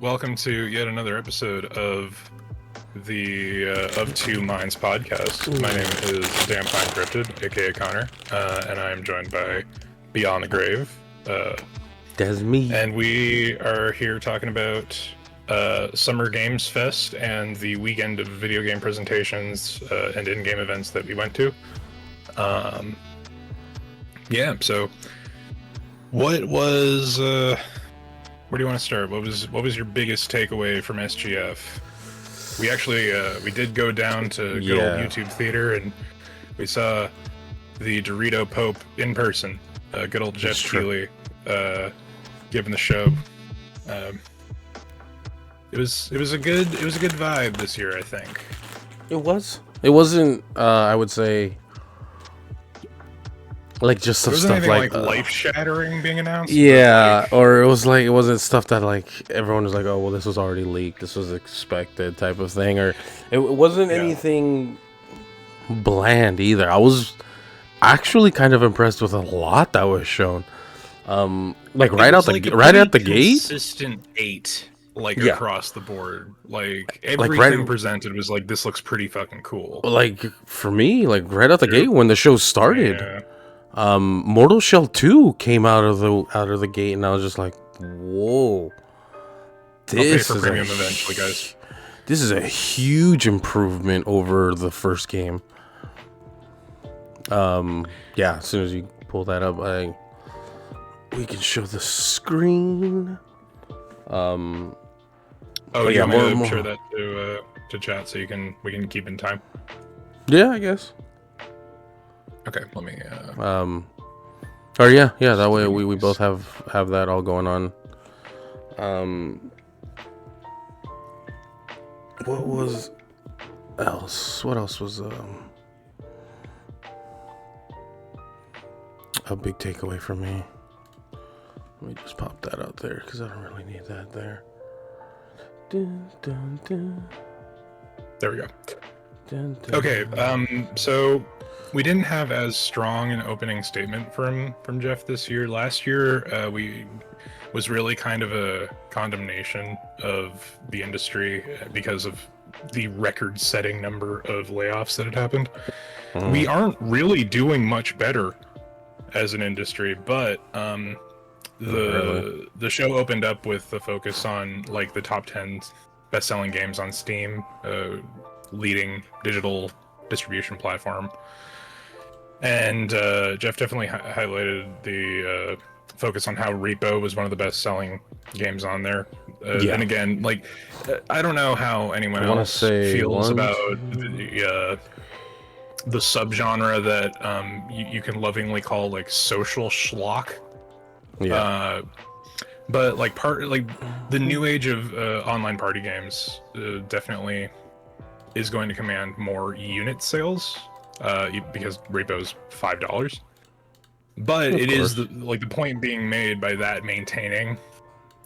Welcome to yet another episode of the Of Two Minds podcast. My name is Dan Pine Cryptid, aka Connor, and I am joined by Beyond the Grave. That's me. And we are here talking about Summer Games Fest and the weekend of video game presentations and in-game events that we went to. So what was... where do you want to start? What was your biggest takeaway from SGF? We actually we did go down to good old YouTube Theater and we saw the Dorito Pope in person. Good old Jeff Keighley giving the show. It was a good vibe this year, I think. It was. It wasn't. I would say. Like just some stuff like life-shattering being announced. Yeah, or it wasn't stuff that like everyone was like, oh well, this was already leaked, this was expected type of thing, or it wasn't anything bland either. I was actually kind of impressed with a lot that was shown. Right out the gate, consistent 8 across the board. Like everything presented was like, this looks pretty fucking cool. Like for me, like right out the gate when the show started. Yeah. Mortal Shell 2 came out of the gate, and I was just like, "Whoa, this is premium eventually, guys. This is a huge improvement over the first game." As soon as you pull that up, we can show the screen. You want me to share that to chat so we can keep in time? Yeah, I guess. Okay, let me. That way we both have that all going on. What else was a big takeaway for me? Let me just pop that out there because I don't really need that there. Dun, dun, dun. There we go. Dun, dun, okay, so we didn't have as strong an opening statement from Jeff this year. Last year, we was really kind of a condemnation of the industry because of the record-setting number of layoffs that had happened. We aren't really doing much better as an industry, but the show opened up with the focus on like the top 10 best-selling games on Steam, leading digital distribution platform. And Jeff definitely highlighted the focus on how Repo was one of the best-selling games on there. And again, like, I don't know how anyone else feels about the subgenre that you can lovingly call like social schlock. Yeah. But like the new age of online party games definitely is going to command more unit sales. Because Repo's $5, but it is the point being made by that maintaining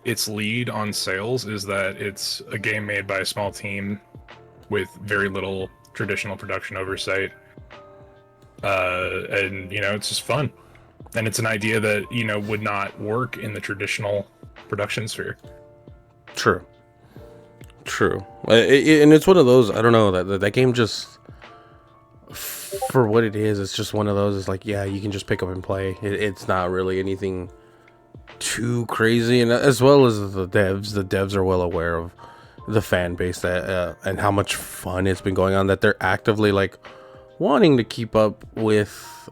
its lead on sales is that it's a game made by a small team with very little traditional production oversight, and it's just fun, and it's an idea that would not work in the traditional production sphere. True, and it's one of those, I don't know, that game just. For what it is, it's just one of those. It's like, yeah, you can just pick up and play. It's not really anything too crazy, and as well as the devs are well aware of the fan base that and how much fun it's been going on. That they're actively like wanting to keep up with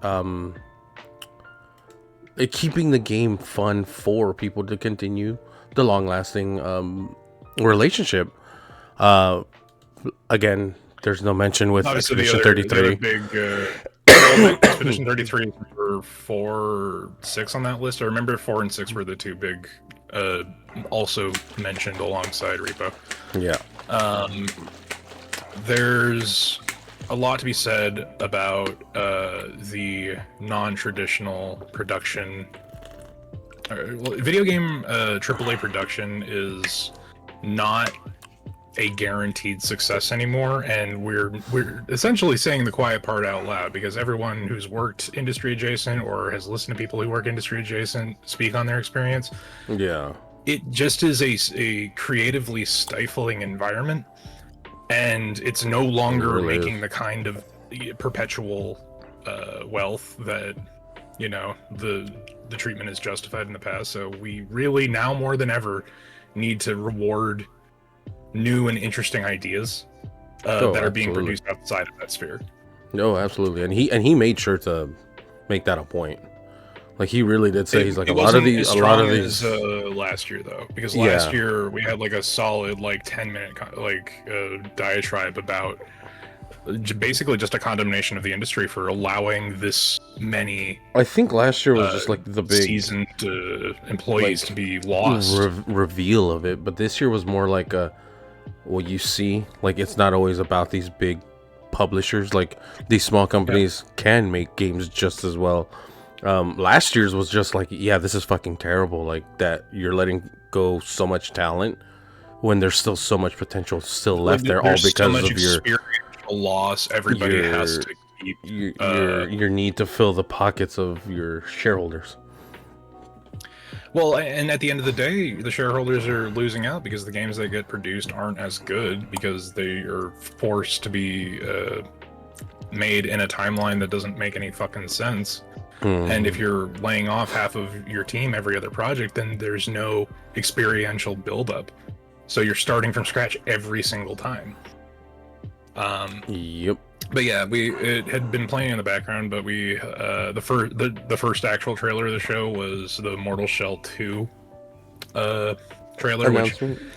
keeping the game fun for people to continue the long-lasting relationship. Again. There's no mention with Expedition 33. Expedition 33 were 4 or 6 on that list. I remember 4 and 6 were the two big, also mentioned alongside Repo. Yeah. There's a lot to be said about the non-traditional production. Video game AAA production is not a guaranteed success anymore, and we're essentially saying the quiet part out loud because everyone who's worked industry adjacent or has listened to people who work industry adjacent speak on their experience. Yeah, it just is a creatively stifling environment, and it's no longer really making is. the kind of perpetual wealth that the treatment is justified in the past. So we really, now more than ever, need to reward new and interesting ideas Oh, that are being absolutely. produced outside of that sphere. No, absolutely. And he made sure to make that a point. Like he really did say, he's like, It a lot of wasn't these, as strong as last year, though, because last yeah, year we had like a solid like 10-minute diatribe about basically just a condemnation of the industry for allowing this many I think last year was just like the big seasoned employees to like be lost. reveal of it, but this year was more like a, well, you see, like it's not always about these big publishers. Like these small companies can make games just as well. Last year's was just like, yeah, this is fucking terrible. Like that you're letting go so much talent when there's still so much potential still Like left there, all there's so because much of experiential loss everybody has your to keep. your need to fill the pockets of your shareholders. Well, and at the end of the day, the shareholders are losing out because the games that get produced aren't as good because they are forced to be made in a timeline that doesn't make any fucking sense. And if you're laying off half of your team every other project, then there's no experiential buildup. So you're starting from scratch every single time. Yep. But yeah, it had been playing in the background, but we the first actual trailer of the show was the Mortal Shell 2 trailer, Announcement. which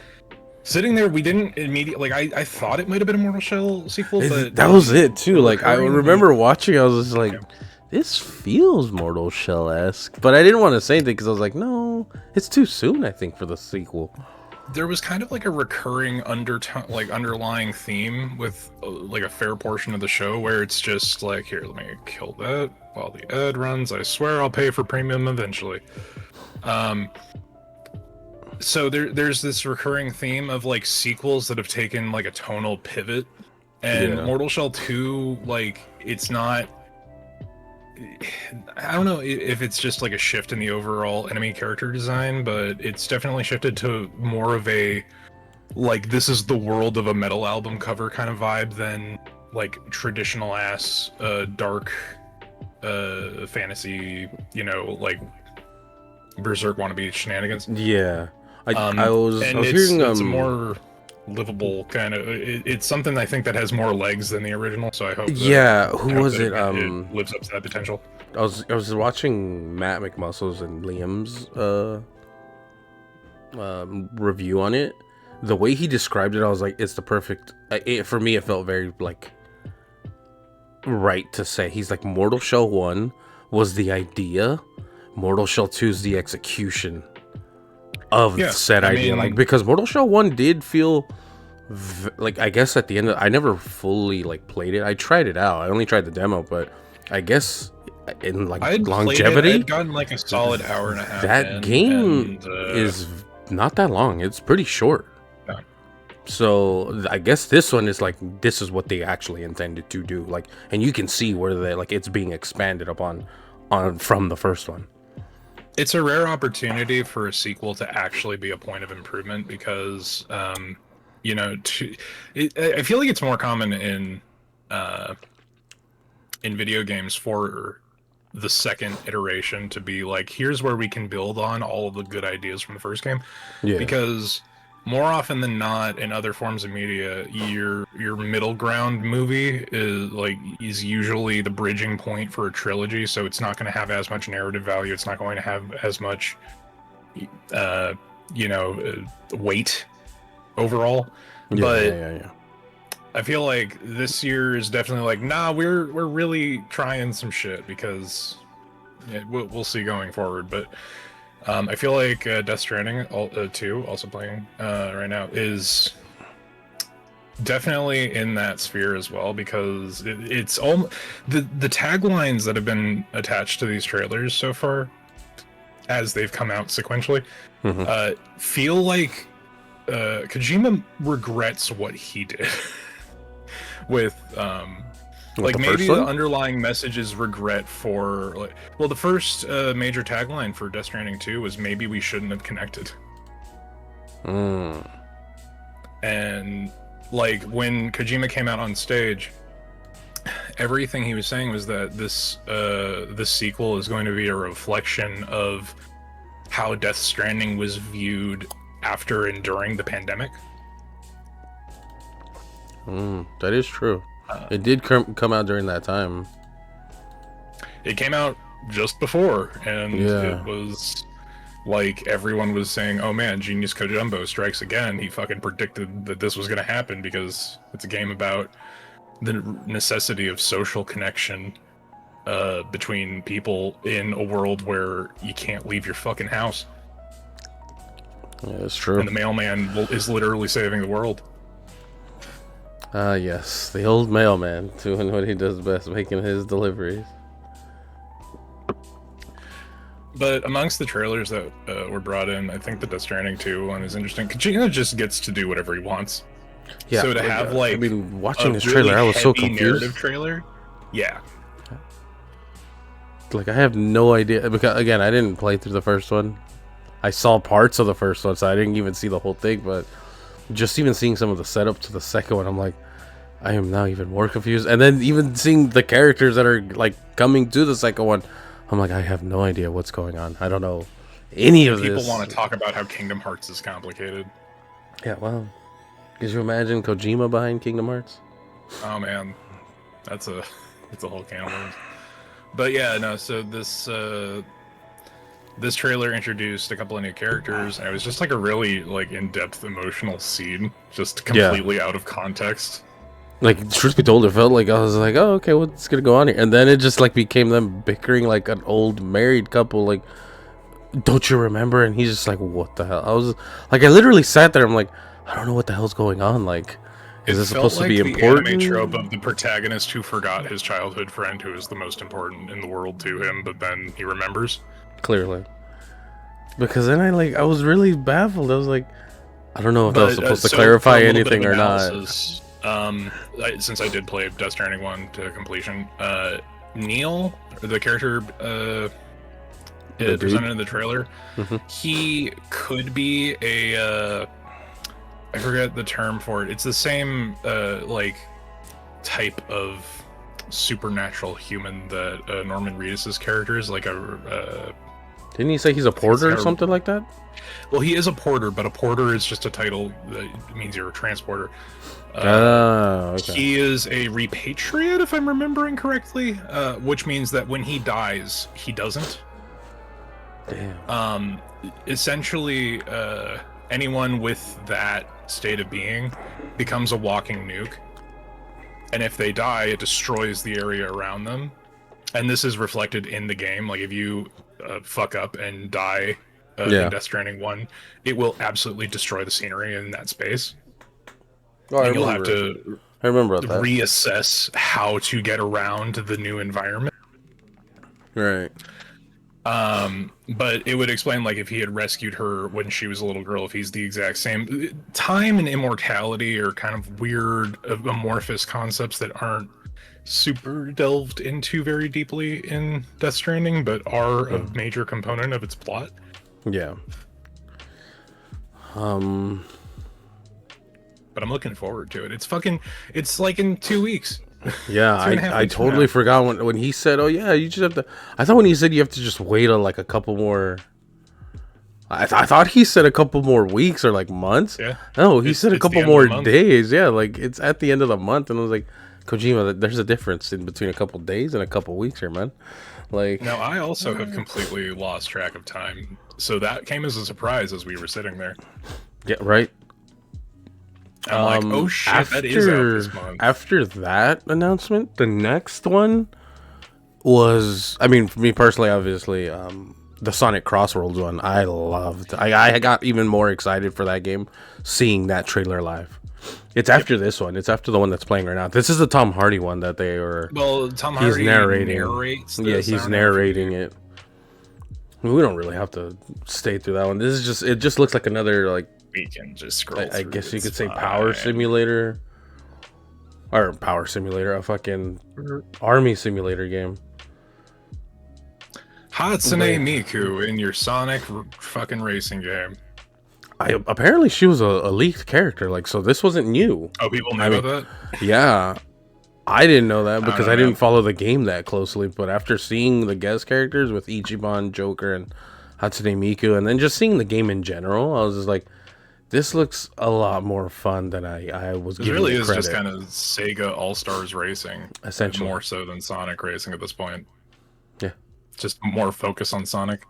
sitting there we didn't immediately I thought it might have been a Mortal Shell sequel, but That was it too. Like I recurring- remember watching, I was just like, this feels Mortal Shell-esque, but I didn't want to say anything because I was like, no, it's too soon, I think, for the sequel. there was kind of like a recurring undertone, like underlying theme with like a fair portion of the show where it's just like, here, let me kill that while the ad runs. I swear I'll pay for premium eventually. So there's this recurring theme of like sequels that have taken like a tonal pivot, and Yeah. Mortal Shell 2, like it's not. I don't know if it's just like a shift in the overall enemy character design, but it's definitely shifted to more of a like this is the world of a metal album cover kind of vibe than like traditional ass dark fantasy, like Berserk wannabe shenanigans. Yeah. I was it's hearing it's a more livable kind of it's something I think that has more legs than the original, so I hope who was it? it lives up to that potential. I was watching Matt McMuscles and Liam's review on it. The way he described it, I was like, it's the perfect. For me, it felt very like right to say. He's like, Mortal Shell 1 was the idea, Mortal Shell 2 is the execution of said idea. Like, because Mortal Shell 1 did feel like, I guess at the end I never fully like played it. I tried it out. I only tried the demo, but I guess in like longevity, I'd gotten like a solid hour and a half. That game is not that long. It's pretty short. Yeah. So I guess this one is like, this is what they actually intended to do. Like, and you can see where they like it's being expanded upon from the first one. It's a rare opportunity for a sequel to actually be a point of improvement because, I feel like it's more common in video games for the second iteration to be like, here's where we can build on all of the good ideas from the first game. Yeah. Because more often than not, in other forms of media, your middle ground movie is usually the bridging point for a trilogy. So it's not going to have as much narrative value. It's not going to have as much, weight overall. Yeah. I feel like this year is definitely like, nah, we're really trying some shit because we'll see going forward, but. I feel like Death Stranding 2, also playing right now, is definitely in that sphere as well because it's all the taglines that have been attached to these trailers so far, as they've come out sequentially, feel like Kojima regrets what he did with like maybe the underlying message is regret for the first major tagline for Death Stranding 2 was maybe we shouldn't have connected. And like when Kojima came out on stage, everything he was saying was that this sequel is going to be a reflection of how Death Stranding was viewed after and during the pandemic. That is true. It did come out during that time. It came out just before, and Yeah. it was like everyone was saying, "Oh man, Genius Kojumbo strikes again." He fucking predicted that this was going to happen because it's a game about the necessity of social connection between people in a world where you can't leave your fucking house. Yeah, that's true. And the mailman is literally saving the world. Yes, the old mailman doing what he does best, making his deliveries. But amongst the trailers that were brought in, I think the Death Stranding 2 one is interesting. Kojima just gets to do whatever he wants. Yeah. So to have like, I mean, watching this really trailer, I was so heavy confused. narrative trailer, yeah. Like, I have no idea because again, I didn't play through the first one. I saw parts of the first one, so I didn't even see the whole thing. But just even seeing some of the setup to the second one, I'm like, I am now even more confused. And then even seeing the characters that are like coming to the second one, I'm like, I have no idea what's going on. I don't know any of People this. want to talk about how Kingdom Hearts is complicated. Yeah, well, could you imagine Kojima behind Kingdom Hearts? Oh man, it's a whole can of worms. But yeah, no. So this trailer introduced a couple of new characters, and it was just like a really like in-depth emotional scene, just completely out of context. Like, truth be told, it felt like I was like, oh, okay, what's gonna go on here? And then it just like became them bickering like an old married couple. Like, don't you remember? And he's just like, what the hell? I was like, I literally sat there. I'm like, I don't know what the hell's going on. Like, is this supposed to be important? The anime trope of the protagonist who forgot his childhood friend who is the most important in the world to him, but then he remembers. Clearly, because then I was really baffled. I was like, I don't know if that was supposed to clarify anything or not. Since I did play Death Stranding 1 to completion, Neil, the character presented in the trailer, he could be a I forget the term for it. It's the same like type of supernatural human that Norman Reedus' character is, like a didn't he say he's a porter or something like that? Well, he is a porter, but a porter is just a title that means you're a transporter. Okay. He is a repatriate, if I'm remembering correctly, which means that when he dies, he doesn't. Damn. Essentially, anyone with that state of being becomes a walking nuke. And if they die, it destroys the area around them. And this is reflected in the game. Like, if you fuck up and die in Death Stranding 1, it will absolutely destroy the scenery in that space. Oh, and you'll have to reassess how to get around the new environment. Right. But it would explain, like, if he had rescued her when she was a little girl, if he's the exact same. Time and immortality are kind of weird, amorphous concepts that aren't super delved into very deeply in Death Stranding, but are a major component of its plot. Yeah. But I'm looking forward to it. It's like in 2 weeks. Yeah, I totally forgot when he said, "Oh yeah, you just have to." I thought when he said you have to just wait like a couple more. I thought he said a couple more weeks or like months. Yeah. No, he said a couple more days. Yeah, like it's at the end of the month, and I was like, Kojima, there's a difference in between a couple days and a couple weeks here, man. Like, now I also have completely lost track of time, so that came as a surprise as we were sitting there. Yeah, right. I'm like, oh shit, that is out this month. After that announcement, the next one was, I mean, for me personally, obviously, the Sonic Crossworlds one. I loved. I got even more excited for that game seeing that trailer live. It's after this one. It's after the one that's playing right now. This is the Tom Hardy one that they were. Well, Tom Hardy narrates. Yeah, he's narrating it. We don't really have to stay through that one. This is just. It just looks like another like. We can just scroll. I guess you could say power simulator. Or power simulator, a fucking army simulator game. Hatsune Miku in your Sonic fucking racing game. apparently she was a leaked character, like, so this wasn't new. Oh, people knew I mean, about that? yeah, I didn't know that I don't because know, I didn't man. follow the game that closely. But after seeing the guest characters with Ichiban, Joker, and Hatsune Miku, and then just seeing the game in general, I was just like, this looks a lot more fun than I was This giving really it is just credit. kind of Sega All Stars Racing, Essentially, more so than Sonic Racing at this point. yeah, Just more focus on Sonic.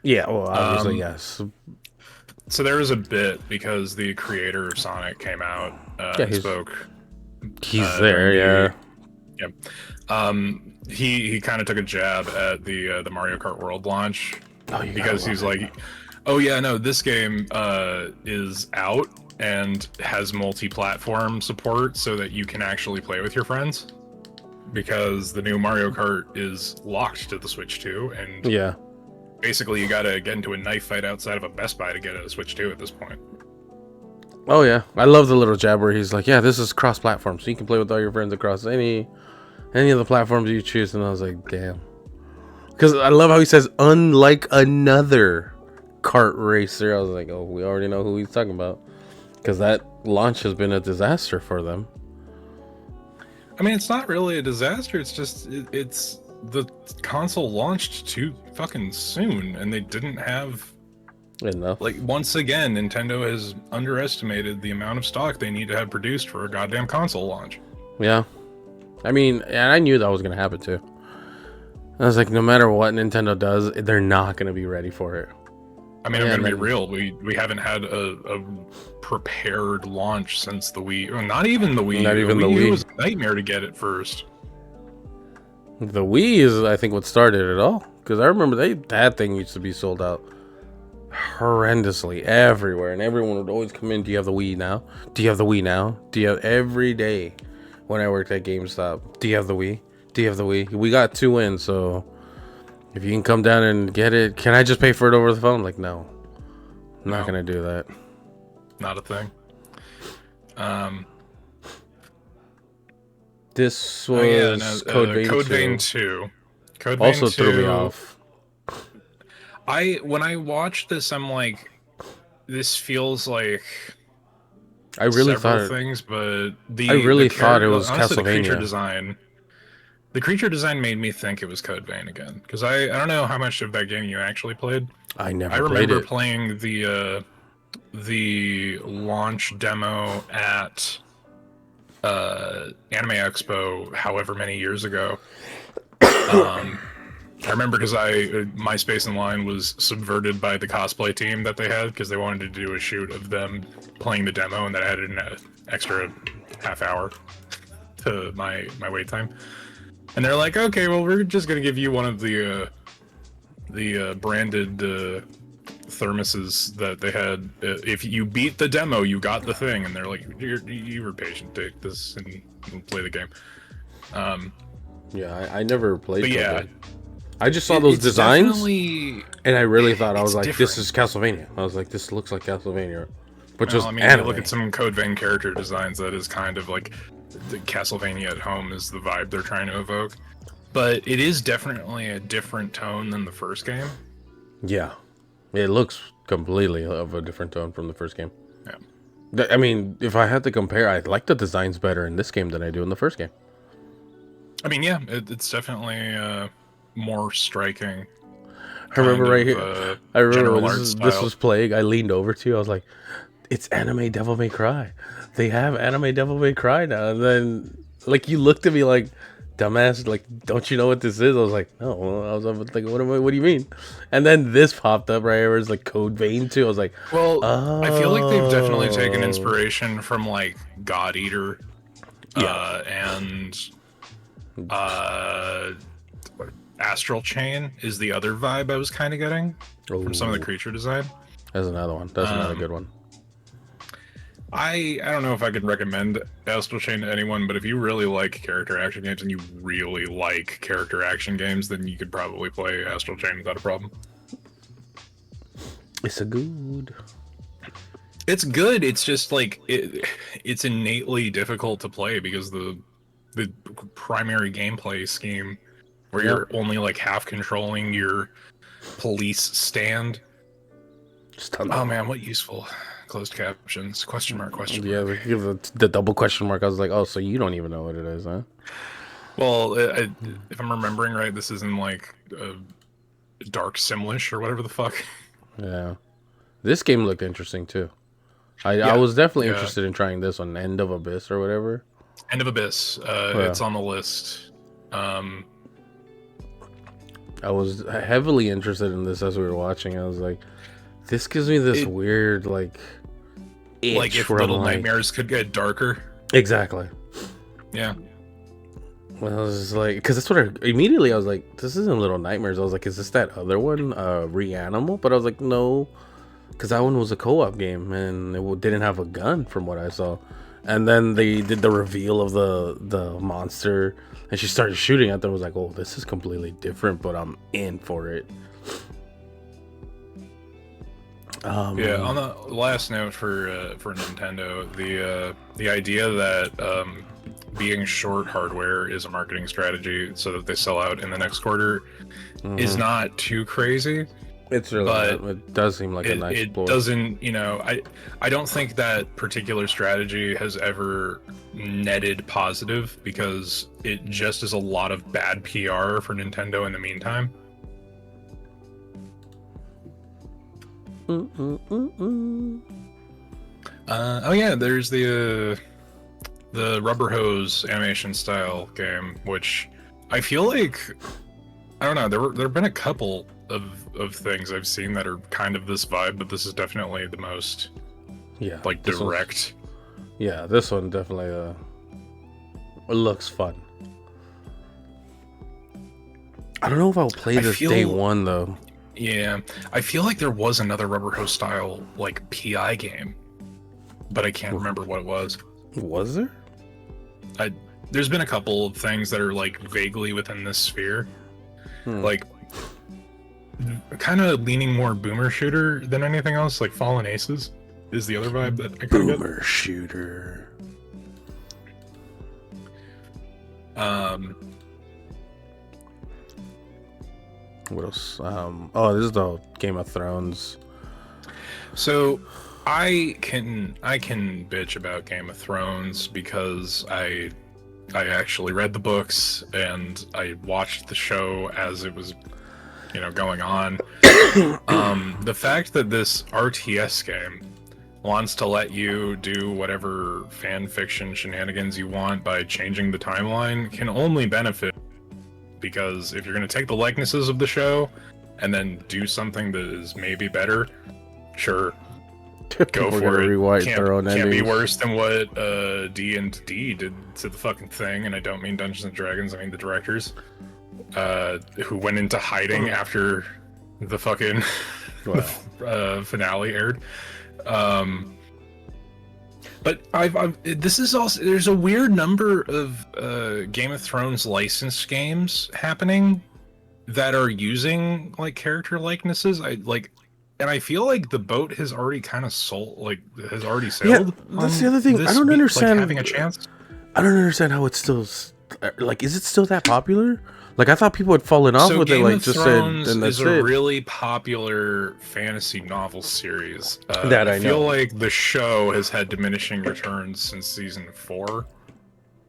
yeah. Well, obviously, Um, yes. so there was a bit because the creator of Sonic came out Yeah, and spoke he's during there. the Yeah. yeah. He kind of took a jab at the Mario Kart World launch Oh, you gotta because love he's it. like, oh yeah, no, this game is out and has multi-platform support so that you can actually play with your friends. Because the new Mario Kart is locked to the Switch 2, and Yeah. basically you gotta get into a knife fight outside of a Best Buy to get a Switch 2 at this point. Oh yeah, I love the little jab where he's like, "Yeah, this is cross-platform, so you can play with all your friends across any of the platforms you choose." And I was like, "Damn," because I love how he says, "Unlike another kart racer." I was like, "Oh, we already know who he's talking about," because that launch has been a disaster for them. I mean, it's not really a disaster. It's just it's the console launched too fucking soon, and they didn't have Enough. like once again Nintendo has underestimated the amount of stock they need to have produced for a goddamn console launch. Yeah, I mean, and I knew that was gonna happen too. I was like, no matter what Nintendo does, they're not gonna be ready for it. I mean, Yeah, I'm and gonna be then real. We haven't had a prepared launch since the Wii. Or not even the Wii not U. The even the Wii U Wii. was a nightmare to get at first. The Wii is, I think, what started it all. Because I remember that thing used to be sold out horrendously everywhere, and everyone would always come in. Do you have the Wii now? Do you have the Wii now? Do you have every day when I worked at GameStop? Do you have the Wii? Do you have the Wii? We got 2 in, so if you can come down and get it, can I just pay for it over the phone? Like, no, I'm not No, gonna do that. not a thing. Um. This Oh yeah, no, was Code Vein Code Vein 2. 2. Code Vein Also threw me 2. off. When I watched this, I'm like, this feels like I really several thought things, but I the really thought it character, was honestly, Castlevania. the creature design made me think it was Code Vein again. Because I don't know how much of that game you actually played. I I never played remember it. playing the launch demo at Anime Expo, however many years ago. I remember because my space in line was subverted by the cosplay team that they had because they wanted to do a shoot of them playing the demo, and that added an extra half hour to my wait time. And they're like, okay, well, we're just gonna give you one of the branded thermoses that they had. If you beat the demo, you got the thing. And they're like, you were patient, take this and play the game. Yeah, I never played But Code yeah, Vein. I just saw those designs, definitely and I really thought, I was it's like, this different. is Castlevania. I was like, this looks like Castlevania, but Well, just I mean, you look anime. at some Code Vein character designs, that is kind of like the Castlevania at home is the vibe they're trying to evoke. But it is definitely a different tone than the first game. Yeah, it looks completely of a different tone from the first game. Yeah. I mean, if I had to compare, I like the designs better in this game than I do in the first game. I mean, yeah, it's definitely more striking I remember kind right of here. I remember when general art this style. was playing. I leaned over to you. I was like, "It's Anime Devil May Cry. They have Anime Devil May Cry now." And then, like, you looked at me like, "Dumbass! Like, don't you know what this is?" I was like, "No." I was thinking, What do you mean?" And then this popped up right here. It's like Code Vein 2. I was like, Well, I feel like they've definitely taken "Oh, inspiration from like God Eater yeah." and uh, Astral Chain is the other vibe I was kind of getting from some of the Oh, creature design. that's another one. That's another Um, good one. I don't know if I could recommend Astral Chain to anyone, but if you really like character action games and you really like character action games, then you could probably play Astral Chain without a problem. It's a good. It's good. It's just like it's innately difficult to play because the primary gameplay scheme where Yep. you're only like half controlling your police stand Just tons Oh of man, what useful closed captions? Question mark? Question yeah, mark? they give the double question mark. I was like, oh, so you don't even know what it is, huh? Well, if I'm remembering right, this is in like Dark Simlish or whatever the fuck. Yeah, this game looked interesting too. I Yeah, was definitely yeah. interested in trying this one, End of Abyss or whatever. End of Abyss. Yeah. It's on the list. Um, I was heavily interested in this as we were watching. I was like, this gives me this it weird like like itch if where I'm Little like, Nightmares could get darker. exactly. Yeah. Well, I was just like, because that's what immediately I was like, this isn't Little Nightmares. I was like, is this that other one, Reanimal? But I was like, no, because that one was a co-op game and it didn't have a gun from what I saw. And then they did the reveal of the monster, and she started shooting at them. I was like, oh, this is completely different, but I'm in for it. Yeah. On the last note for Nintendo, the idea that being short hardware is a marketing strategy so that they sell out in the next quarter is not too crazy. It's really but not. It does seem like a nice it ploy. doesn't, I don't think that particular strategy has ever netted positive because it just is a lot of bad PR for Nintendo in the meantime. Oh yeah, there's the rubber hose animation style game, which I feel like, I don't know, there have been a couple of things I've seen that are kind of this vibe, but this is definitely the most like direct. Yeah, this one definitely it looks fun. I don't know if I'll play this day one though. Yeah, I feel like there was another rubber hose style like PI game, but I can't remember what it was. Was there? There's been a couple of things that are like vaguely within this sphere, like kind of leaning more boomer shooter than anything else. Like Fallen Aces is the other vibe that I kind of get. Boomer shooter. What else? Oh, this is the Game of Thrones. So I can bitch about Game of Thrones because I actually read the books and I watched the show as it was, going on. The fact that this RTS game wants to let you do whatever fan fiction shenanigans you want by changing the timeline can only benefit, because if you're going to take the likenesses of the show and then do something that is maybe better, sure, go for it. Can't be worse than what D&D did to the fucking thing, and I don't mean Dungeons and Dragons, I mean the directors, who went into hiding after the fucking finale aired. But this is also, there's a weird number of Game of Thrones licensed games happening that are using like character likenesses. And I feel like the boat has already kind of sailed. Yeah, that's the other thing. I don't understand. Like, having a chance. I don't understand how it's still like. Is it still that popular? Like, I thought people had fallen off with it. Like, just said, and that's it. Is a really popular fantasy novel series. That I feel like the show has had diminishing returns since season 4,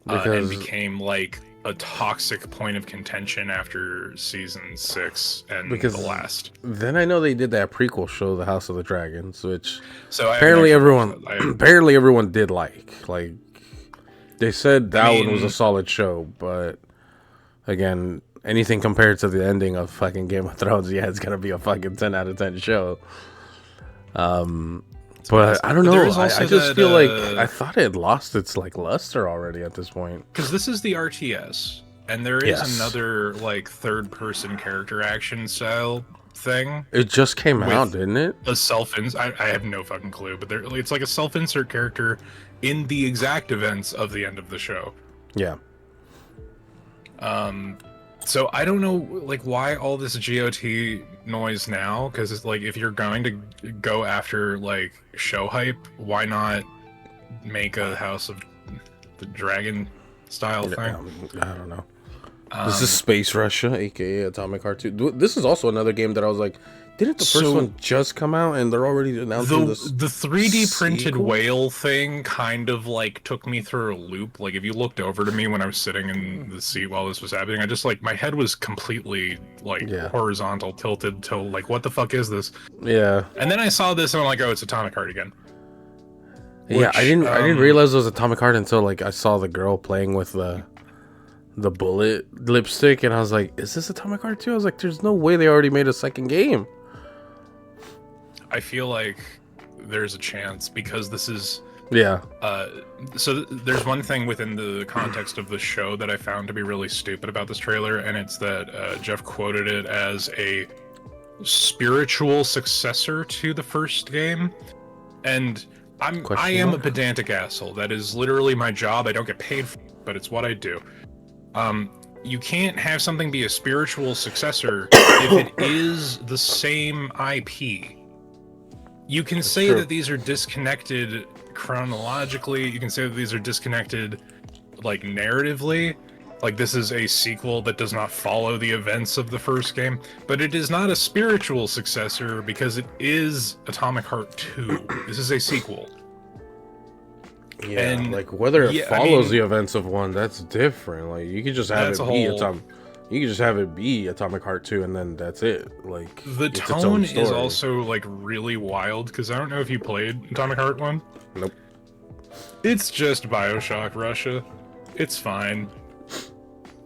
and became like a toxic point of contention after season 6 and the last. Then I know they did that prequel show, The House of the Dragons, which apparently everyone did like. Like, they said that one was a solid show, but again, anything compared to the ending of fucking Game of Thrones, yeah, it's gonna be a fucking 10 out of 10 show. But I don't know. I just feel like I thought it had lost its like luster already at this point. Because this is the RTS, and there is another like third-person character action style thing. It just came out, didn't it? A I have no fucking clue, but it's like a self-insert character in the exact events of the end of the show. Yeah. So I don't know, like, why all this GOT noise now? Because it's like, if you're going to go after like show hype, why not make a House of the Dragon style thing? I don't know. This is Space Russia, aka Atomic Heart 2. This is also another game that I was like, Didn't the first one just come out and they're already announcing this? The 3D printed sequel? whale thing kind of like took me through a loop. Like if you looked over to me when I was sitting in the seat while this was happening, I just like my head was completely like horizontal tilted till like what the fuck is this? Yeah. And then I saw this and I'm like, oh, it's Atomic Heart again. Yeah, I didn't realize it was Atomic Heart until like I saw the girl playing with the bullet lipstick, and I was like, is this Atomic Heart 2? I was like, there's no way they already made a second game. I feel like there's a chance because this is so there's one thing within the context of the show that I found to be really stupid about this trailer, and it's that Jeff quoted it as a spiritual successor to the first game, and I am a pedantic asshole. That is literally my job. I don't get paid for it, but it's what I do. You can't have something be a spiritual successor if it is the same IP. You can say that these are disconnected chronologically. You can say that these are disconnected, like, narratively. Like, this is a sequel that does not follow the events of the first game. But it is not a spiritual successor because it is Atomic Heart 2. This is a sequel. Yeah, and like whether it follows the events of one, that's different. Like you could just have it be you could just have it be Atomic Heart 2 and then that's it. Like the tone is also like really wild because I don't know if you played Atomic Heart 1. Nope. It's just BioShock Russia. It's fine.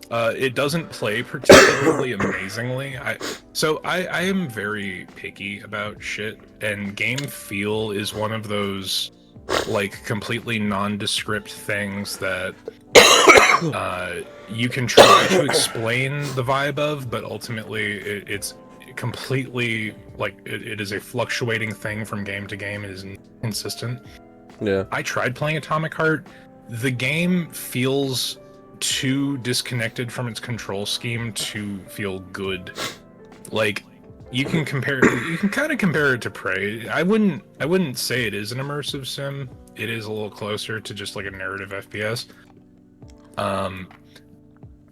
It doesn't play particularly amazingly. I am very picky about shit, and game feel is one of those like completely nondescript things that you can try to explain the vibe of, but ultimately it's completely like it is a fluctuating thing from game to game. It is inconsistent. Yeah. I tried playing Atomic Heart. The game feels too disconnected from its control scheme to feel good. Like you can kind of compare it to Prey. I wouldn't say it is an immersive sim. It is a little closer to just like a narrative FPS.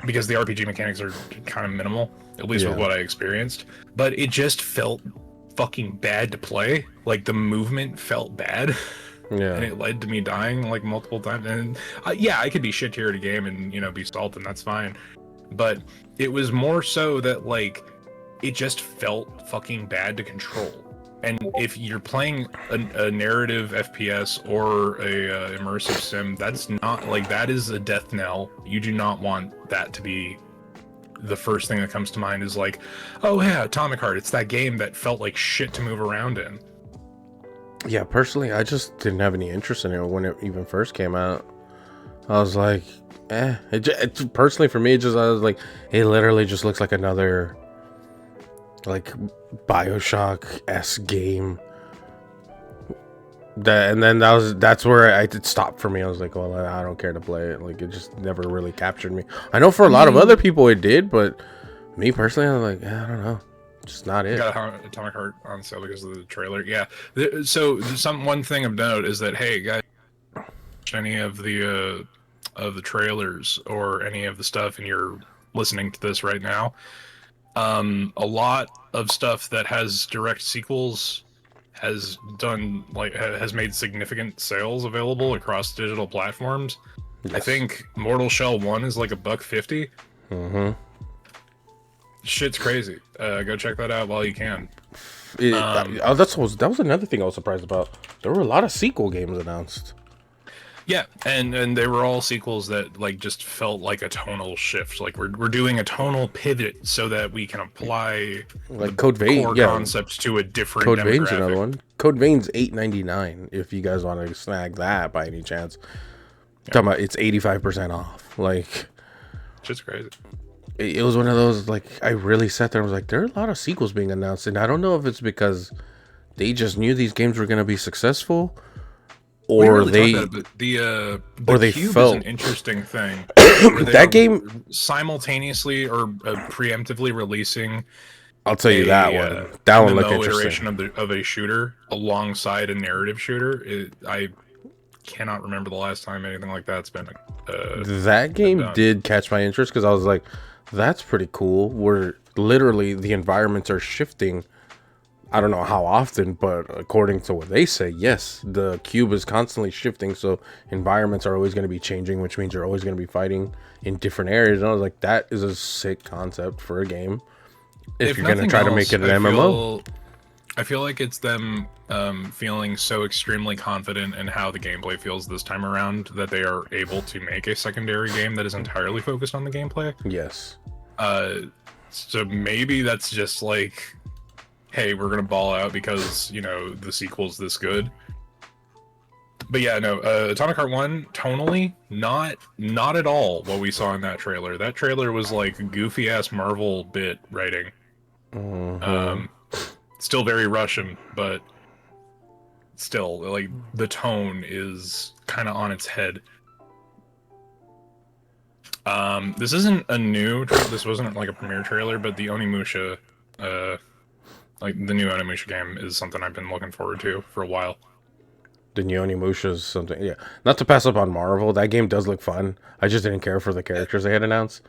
Because the RPG mechanics are kind of minimal, at least with what I experienced. But it just felt fucking bad to play. Like the movement felt bad. Yeah. And it led to me dying like multiple times. And I could be shit tier at a game and be salt, and that's fine. But it was more so that like it just felt fucking bad to control. And if you're playing a narrative FPS or a immersive sim, that's not like, that is a death knell. You do not want that to be the first thing that comes to mind is like, oh yeah, Atomic Heart. It's that game that felt like shit to move around in. Yeah, personally, I just didn't have any interest in it when it even first came out. I was like, It personally, for me, I was like, it literally just looks like another like BioShock-esque game. That's where it stopped for me. I was like, well, I don't care to play it. Like, it just never really captured me. I know for a lot of other people it did, but me personally, I was like, I don't know. Just not it. Got Atomic Heart on sale because of the trailer. Yeah. So one thing of note is that, hey guys, any of the trailers or any of the stuff, and you're listening to this right now, a lot of stuff that has direct sequels has made significant sales available across digital platforms. Yes. I think Mortal Shell 1 is like $1.50. Mm-hmm. Shit's crazy. Go check that out while you can. That was another thing I was surprised about. There were a lot of sequel games announced. Yeah, and they were all sequels that like just felt like a tonal shift. Like we're doing a tonal pivot so that we can apply like Code Vein concepts to a different Code Vein's another one. Code Vein's $8.99 if you guys want to snag that by any chance. Yeah. Talking about it's 85% off. Like, just crazy. It was one of those, like, I really sat there and was like, there are a lot of sequels being announced, and I don't know if it's because they just knew these games were going to be successful, or they Cube felt is an interesting thing. That game simultaneously or preemptively releasing. I'll tell you that one. That one looked interesting. Iteration of a shooter alongside a narrative shooter. I cannot remember the last time anything like that's been. That game did catch my interest because I was like, that's pretty cool. Where literally the environments are shifting I don't know how often, but according to what they say, yes, the cube is constantly shifting, so environments are always going to be changing, which means you're always going to be fighting in different areas. And I was like, that is a sick concept for a game. If you're going to try to make it an MMO. I feel like it's them feeling so extremely confident in how the gameplay feels this time around that they are able to make a secondary game that is entirely focused on the gameplay. Yes. So maybe that's just like, hey, we're gonna ball out because, you know, the sequel's this good. But yeah, no, Atomic Heart 1, tonally, not at all what we saw in that trailer. That trailer was like goofy-ass Marvel bit writing. Still very Russian, but still, like, the tone is kind of on its head. This isn't a new this wasn't like a premiere trailer, but the Onimusha, like the new Onimusha game is something I've been looking forward to for a while. The new Onimusha is something, yeah. Not to pass up on Marvel, that game does look fun. I just didn't care for the characters they had announced.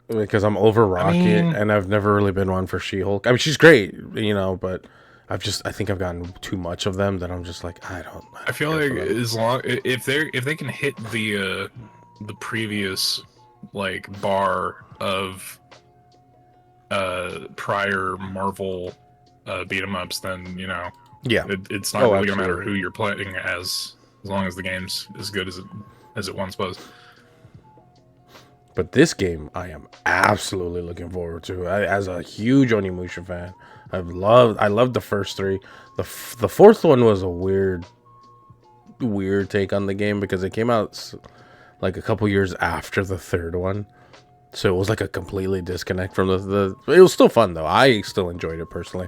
Because I'm over Rocket, and I've never really been one for She-Hulk. I mean, she's great, you know, but I think I've gotten too much of them that I'm just like, I feel like as long if they can hit the previous like bar of prior Marvel beat 'em ups, then, you know, yeah, it's not really gonna matter who you're playing as long as the game's as good as it once was. But this game, I am absolutely looking forward to. As a huge Onimusha fan, I loved the first three. The fourth one was a weird take on the game because it came out like a couple years after the third one, so it was like a completely disconnect from the. It was still fun though. I still enjoyed it personally.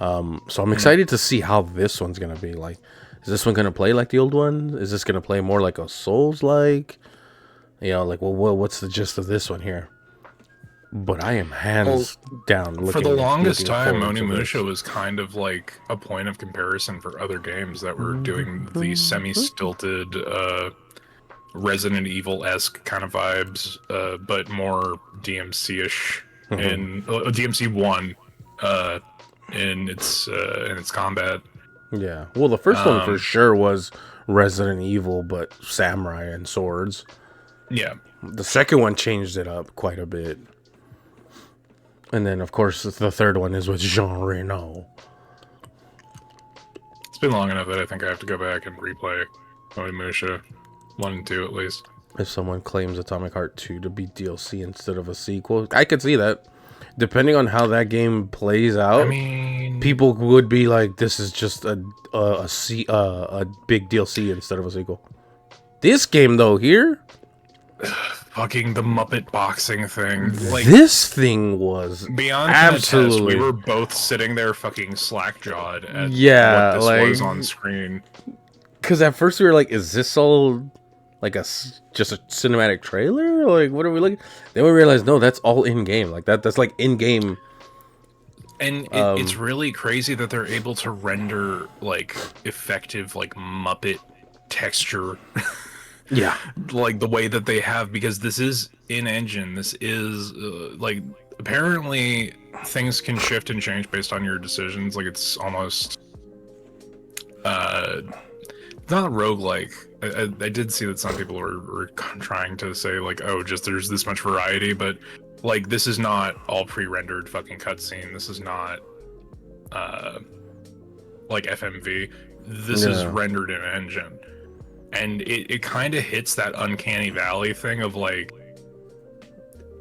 So I'm excited to see how this one's gonna be. Like, is this one gonna play like the old one? Is this gonna play more like a Souls-like? You know, like, well, what's the gist of this one here? But I am hands down. For the longest time, Onimusha was kind of like a point of comparison for other games that were doing the semi-stilted, Resident Evil-esque kind of vibes, but more DMC-ish in DMC 1 in its combat. Yeah, well, the first one for sure was Resident Evil, but samurai and swords. Yeah. The second one changed it up quite a bit. And then, of course, the third one is with Jean Reno. It's been long enough that I think I have to go back and replay Onimusha 1 and 2 at least. If someone claims Atomic Heart 2 to be DLC instead of a sequel, I could see that. Depending on how that game plays out, I mean, people would be like, this is just a big DLC instead of a sequel. This game, though, here... Fucking the Muppet boxing thing. Like, this thing was beyond absolutely. Test, we were both sitting there fucking slack-jawed at what this was on screen. Because at first we were like, is this all like just a cinematic trailer? Like, what are we looking? Then we realized, no, that's all in-game. Like, that's like in-game. And it's really crazy that they're able to render, like, effective, like, Muppet texture. Yeah, like the way that they have, because this is in-engine. This is like, apparently things can shift and change based on your decisions. Like, it's almost not roguelike. I did see that some people were trying to say like, oh, just there's this much variety, but like, this is not all pre-rendered fucking cutscene. This is not like FMV. This is rendered in engine. And it kind of hits that uncanny valley thing of like,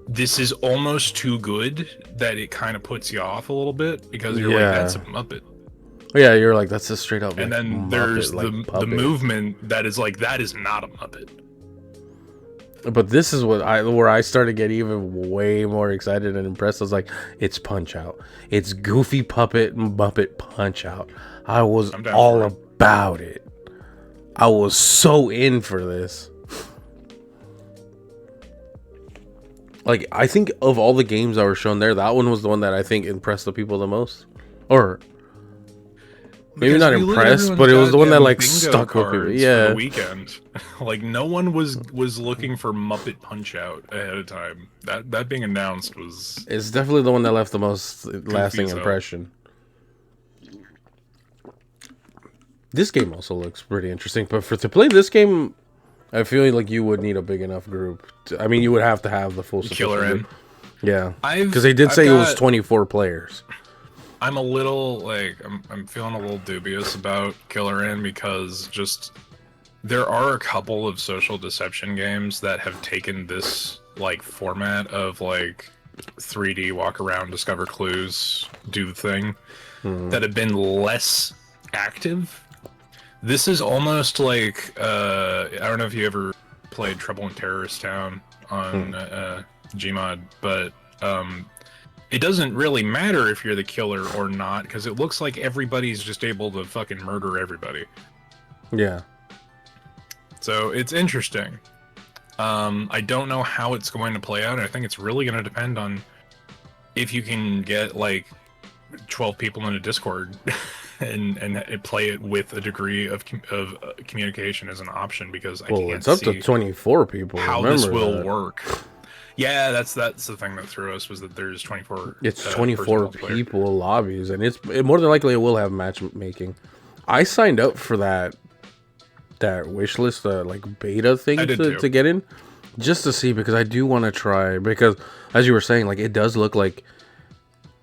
this is almost too good that it kind of puts you off a little bit, because you're like, that's a Muppet. Yeah, you're like, that's a straight up. And then Muppet, there's the movement that is like, that is not a Muppet. But this is where I started getting even way more excited and impressed. I was like, it's Punch Out. It's Goofy Muppet Punch Out. I was all about it. I was so in for this. Like, I think of all the games that were shown there, that one was the one that I think impressed the people the most. Or maybe not impressed, but it was the one that like stuck with people. Yeah. For the weekend. Like, no one was looking for Muppet Punch Out ahead of time. That being announced was... It's definitely the one that left the most lasting impression. This game also looks pretty interesting, but to play this game, I feel like you would need a big enough group. I mean, you would have to have the full Killer sufficient in. group. Yeah, because they did say it was 24 players. I'm a little like I'm feeling a little dubious about Killer in because just there are a couple of social deception games that have taken this like format of like 3D walk around, discover clues, do the thing that have been less active. This is almost like I don't know if you ever played Trouble in Terrorist Town on Gmod, but it doesn't really matter if you're the killer or not because it looks like everybody's just able to fucking murder everybody. Yeah. So it's interesting. I don't know how it's going to play out. I think it's really going to depend on if you can get like 12 people in a Discord and play it with a degree of communication as an option because I can't it's up to 24 people. How this will work. Yeah, that's the thing that threw us was that there's 24. It's 24 people lobbies, and more than likely it will have matchmaking. I signed up for that wish list, like beta thing to get in, just to see because I do want to try. Because as you were saying, like it does look like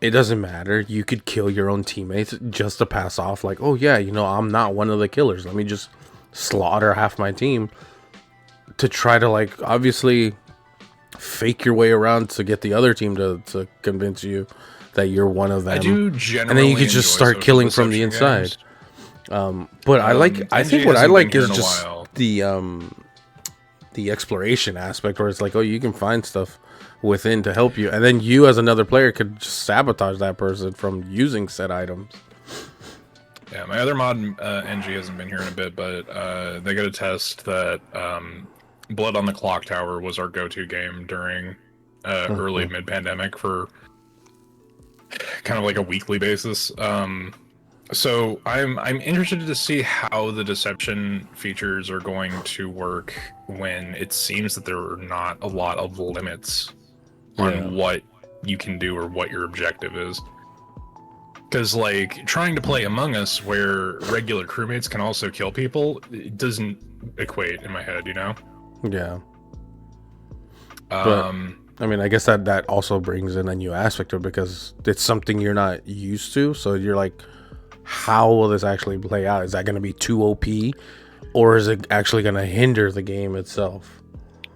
it doesn't matter. You could kill your own teammates just to pass off. Like, oh yeah, I'm not one of the killers. Let me just slaughter half my team to try to like obviously fake your way around to get the other team to convince you that you're one of them. I do generally, and then you can just start killing from the inside. But I think what I like is just the exploration aspect, where it's like, oh, you can find stuff within to help you, and then you as another player could just sabotage that person from using said items. Yeah, my other mod, NG, hasn't been here in a bit, but they got a test that Blood on the Clock Tower was our go-to game during early mid-pandemic for kind of like a weekly basis. So I'm interested to see how the deception features are going to work when it seems that there are not a lot of limits on what you can do or what your objective is. Because like trying to play Among Us where regular crewmates can also kill people, it doesn't equate in my head, Yeah. But, I mean, I guess that also brings in a new aspect to it because it's something you're not used to. So you're like, how will this actually play out? Is that going to be too OP, or is it actually going to hinder the game itself?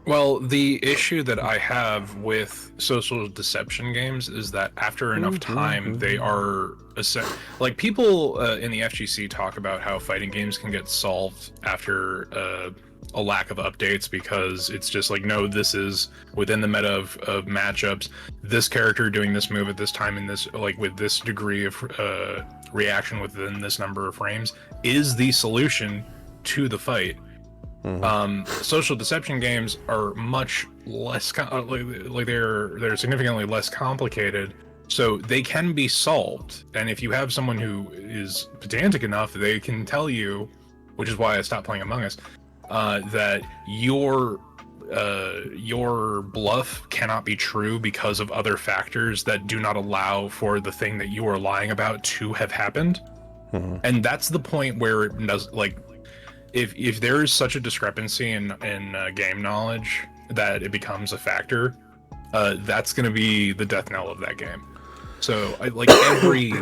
Well, the issue that I have with social deception games is that after enough time, they are like people in the FGC talk about how fighting games can get solved after a lack of updates because it's just like, no, this is within the meta of matchups. This character doing this move at this time in this, like with this degree of reaction within this number of frames is the solution to the fight. Social deception games are much less like they're significantly less complicated, so they can be solved. And if you have someone who is pedantic enough, they can tell you, which is why I stopped playing Among Us, that your bluff cannot be true because of other factors that do not allow for the thing that you are lying about to have happened. And that's the point where it does, like, if there is such a discrepancy in game knowledge that it becomes a factor, that's going to be the death knell of that game. So like every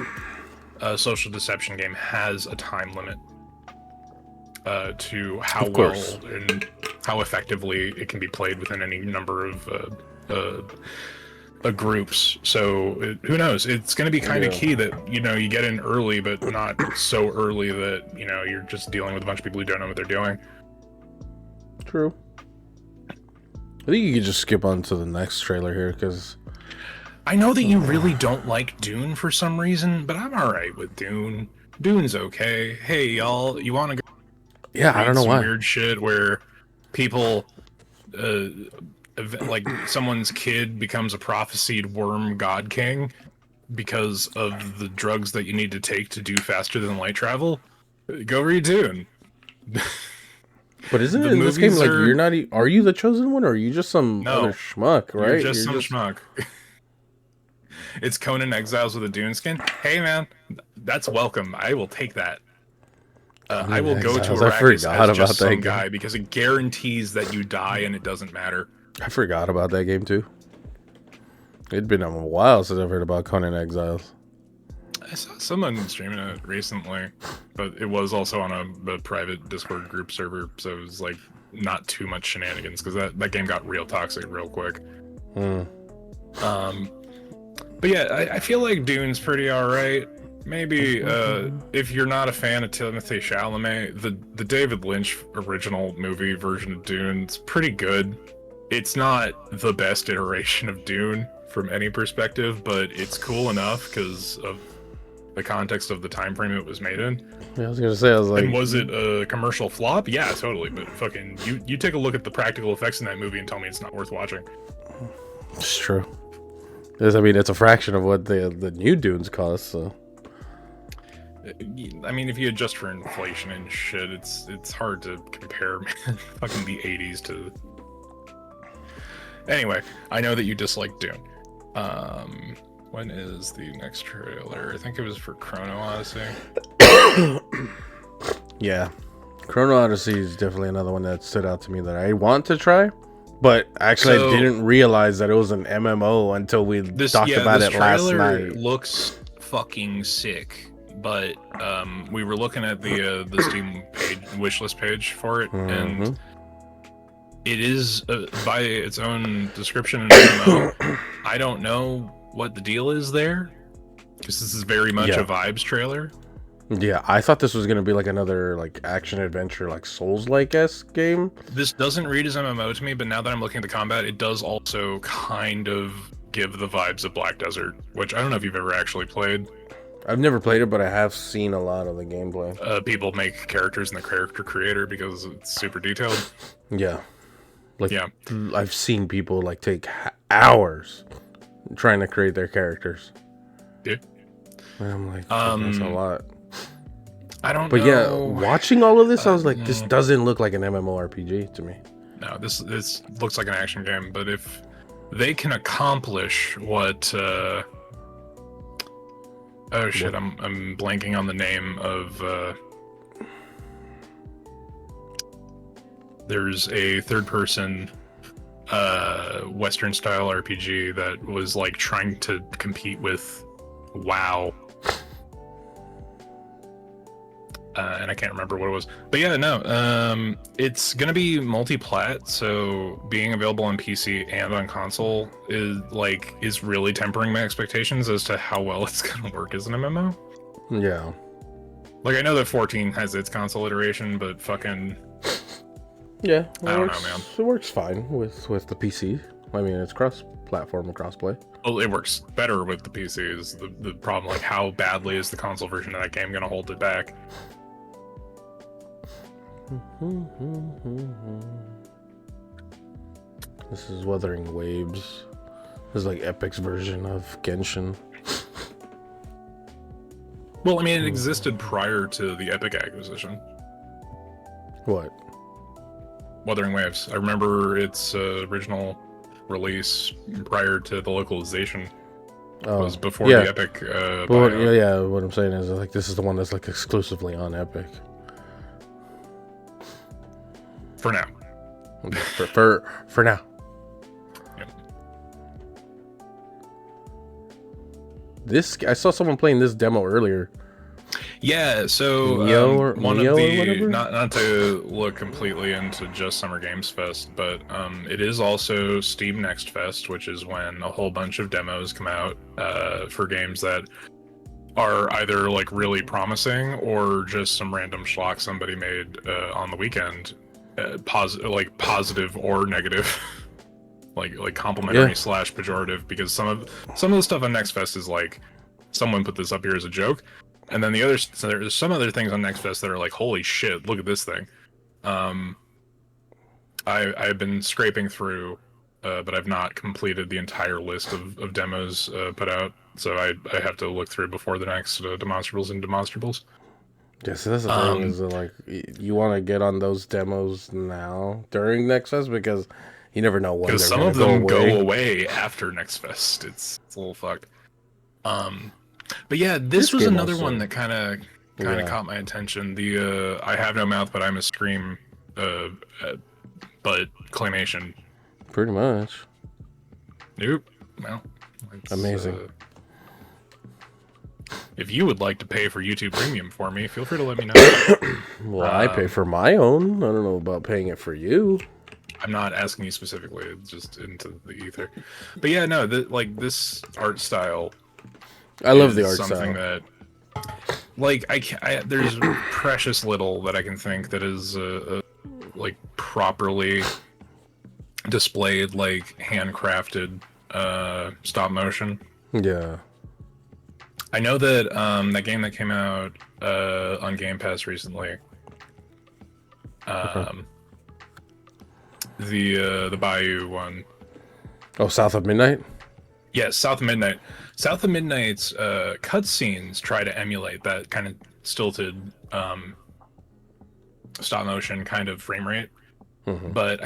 social deception game has a time limit to how well and how effectively it can be played within any number of groups. So who knows? It's going to be kind of key that you get in early, but not so early that you're just dealing with a bunch of people who don't know what they're doing. True. I think you could just skip on to the next trailer here because I know that you really don't like Dune for some reason, but I'm all right with Dune. Dune's okay. Hey y'all, you want to go? Yeah, I don't know why. Weird shit where people. Like someone's kid becomes a prophesied worm god king because of the drugs that you need to take to do faster than light travel. Go read Dune. But isn't it in this game like you're not? Are you the chosen one, or are you just some other schmuck? Right? You're just some schmuck. It's Conan Exiles with a Dune skin. Hey man, that's welcome. I will take that. I will go to Exiles. Arrakis I forgot as about just that some game. guy because it guarantees that you die and it doesn't matter. I forgot about that game too. It'd been a while since I've heard about Conan Exiles. I saw someone streaming it recently, but it was also on a private Discord group server, so it was like not too much shenanigans because that game got real toxic real quick. But yeah, I feel like Dune's pretty alright. Maybe if you're not a fan of Timothée Chalamet, the David Lynch original movie version of Dune's pretty good. It's not the best iteration of Dune from any perspective, but it's cool enough because of the context of the time frame it was made in. Yeah, I was gonna say, I was like, and was it a commercial flop? Yeah, totally. But fucking, you take a look at the practical effects in that movie and tell me it's not worth watching. It's true. I mean, it's a fraction of what the new Dunes cost. So, I mean, if you adjust for inflation and shit, it's hard to compare, man. Fucking the '80s to. Anyway, I know that you dislike Dune. When is the next trailer? I think it was for Chrono Odyssey. Yeah, Chrono Odyssey is definitely another one that stood out to me that I want to try. But actually, I didn't realize that it was an MMO until we talked about it last night. Looks fucking sick, but we were looking at the Steam page wishlist page for it, and it is by its own description an MMO. I don't know what the deal is there, because this is very much a vibes trailer. Yeah, I thought this was gonna be like another like action adventure, like Souls-like-esque game. This doesn't read as MMO to me, but now that I'm looking at the combat, it does also kind of give the vibes of Black Desert, which I don't know if you've ever actually played. I've never played it, but I have seen a lot of the gameplay. People make characters in the character creator because it's super detailed. Yeah, like I've seen people like take hours trying to create their characters. Yeah, and I'm like, that's a lot. I don't know. But yeah, watching all of this, I was like, this doesn't look like an MMORPG to me. No, this looks like an action game, but if they can accomplish what oh shit, I'm blanking on the name of there's a third person Western style RPG that was like trying to compete with WoW. And I can't remember what it was, but yeah, no, it's gonna be multi-plat, so being available on PC and on console is really tempering my expectations as to how well it's gonna work as an MMO. Yeah, like I know that 14 has its console iteration, but fucking yeah, I don't know, man. It works fine with the PC. I mean, it's cross-platform and cross-play. Well, it works better with the PC. Is the problem? Like, how badly is the console version of that game gonna hold it back? This is Wuthering Waves. This is like Epic's version of Genshin. Well, I mean, it existed prior to the Epic acquisition. What? Wuthering Waves. I remember its original release prior to the localization. Was before the Epic. What I'm saying is like this is the one that's like exclusively on Epic. For now. For now. Yep. This I saw someone playing this demo earlier. Yeah, so one of the not to look completely into just Summer Games Fest, but it is also Steam Next Fest, which is when a whole bunch of demos come out for games that are either like really promising or just some random schlock somebody made on the weekend, positive or negative. like complimentary / pejorative, because some of the stuff on Next Fest is like someone put this up here as a joke. And then there's some other things on Next Fest that are like, holy shit, look at this thing. I've been scraping through, but I've not completed the entire list of demos put out. So I have to look through before the next demonstrables and demonstrables. Yeah, so that's the thing is that, like, you want to get on those demos now during Next Fest because you never know when. Because some of them go away after Next Fest. It's a little fucked. But yeah, this was another one that kind of kind of caught my attention. The I have no mouth, but I'm a scream, but claymation. Pretty much. Nope. Well, amazing. If you would like to pay for YouTube Premium for me, feel free to let me know. Well, I pay for my own. I don't know about paying it for you. I'm not asking you specifically, it's just into the ether. But yeah, no, this art style. I love the art something style. That, like, there's precious little that I can think that is like properly displayed, like handcrafted stop motion. Yeah. I know that that game that came out on Game Pass recently, the Bayou one. Oh, South of Midnight? Yes, South of Midnight. South of Midnight's cutscenes try to emulate that kind of stilted stop motion kind of frame rate. But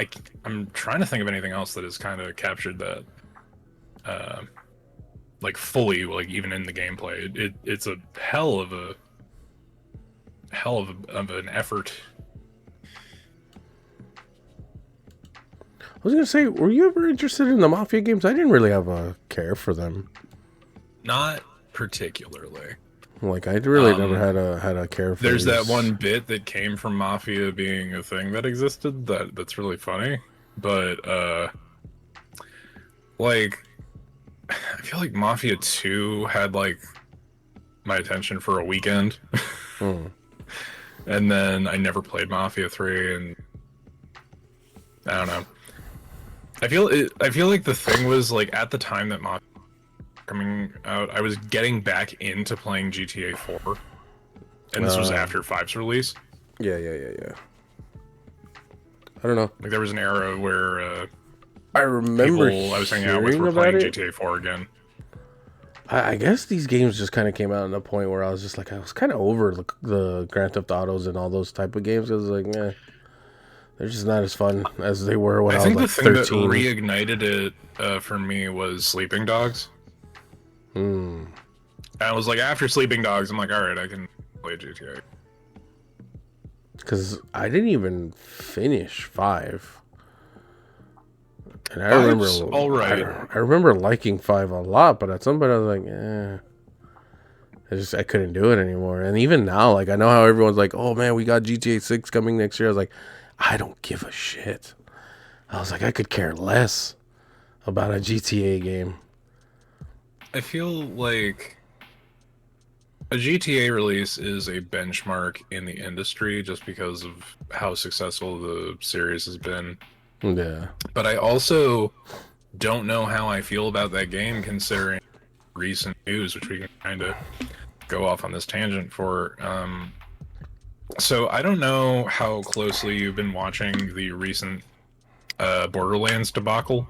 I'm trying to think of anything else that has kind of captured that like fully, like even in the gameplay. It's a hell of an effort. I was gonna say, were you ever interested in the Mafia games? I didn't really have a care for them. Not particularly. Like, I really never had a care for. There's that one bit that came from Mafia being a thing that existed that's really funny, but like, I feel like Mafia 2 had like my attention for a weekend. And then I never played Mafia 3, and I don't know. I feel like the thing was, like, at the time that Mafia was coming out, I was getting back into playing GTA 4. And this was after 5's release. Yeah. I don't know. Like, there was an era where I remember people I was hanging out with were playing GTA 4 again. I guess these games just kind of came out at a point where I was just like, I was kind of over the Grand Theft Autos and all those type of games. I was like, they're just not as fun as they were when I was like 13. I think the thing that reignited it for me was Sleeping Dogs. And I was like, after Sleeping Dogs, I'm like, all right, I can play GTA. Because I didn't even finish 5. And I remember, all right. I remember liking 5 a lot, but at some point I was like, I couldn't do it anymore. And even now, like, I know how everyone's like, oh man, we got GTA 6 coming next year. I was like, I don't give a shit. I was like, I could care less about a GTA game. I feel like a GTA release is a benchmark in the industry just because of how successful the series has been. Yeah. But I also don't know how I feel about that game considering recent news, which we can kind of go off on this tangent for. So I don't know how closely you've been watching the recent Borderlands debacle.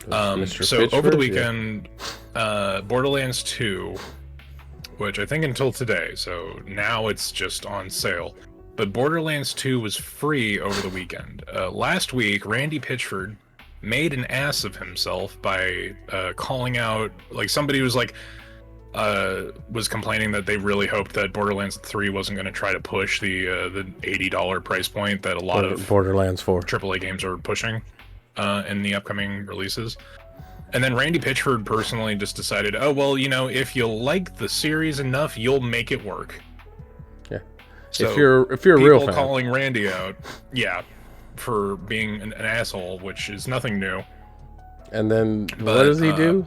So over the weekend, Borderlands 2, which I think until today, so now it's just on sale. But Borderlands 2 was free over the weekend. Last week, Randy Pitchford made an ass of himself by calling out, like, somebody was like, was complaining that they really hoped that Borderlands 3 wasn't going to try to push the $80 price point that a lot of Borderlands 4 AAA games are pushing in the upcoming releases. And then Randy Pitchford personally just decided, oh, well, you know, if you like the series enough, you'll make it work. Yeah. So if you're a real fan. Calling Randy out, for being an asshole, which is nothing new. And then what does he do?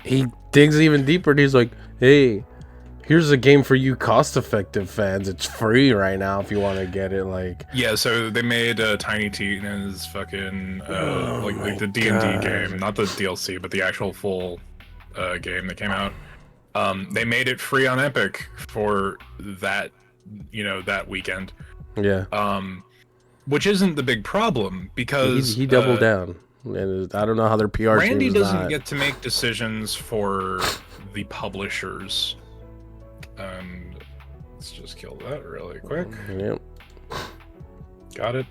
He digs even deeper and he's like, hey, here's a game for you cost-effective fans. It's free right now if you want to get it. Like, yeah, so they made Tiny Tina's fucking like the D&D game, not the DLC, but the actual full game that came out. They made it free on Epic for that, that weekend. Yeah. Which isn't the big problem because he doubled down. And I don't know how their PR Randy doesn't get to make decisions for the publishers. Let's just kill that really quick. Yep. Got it.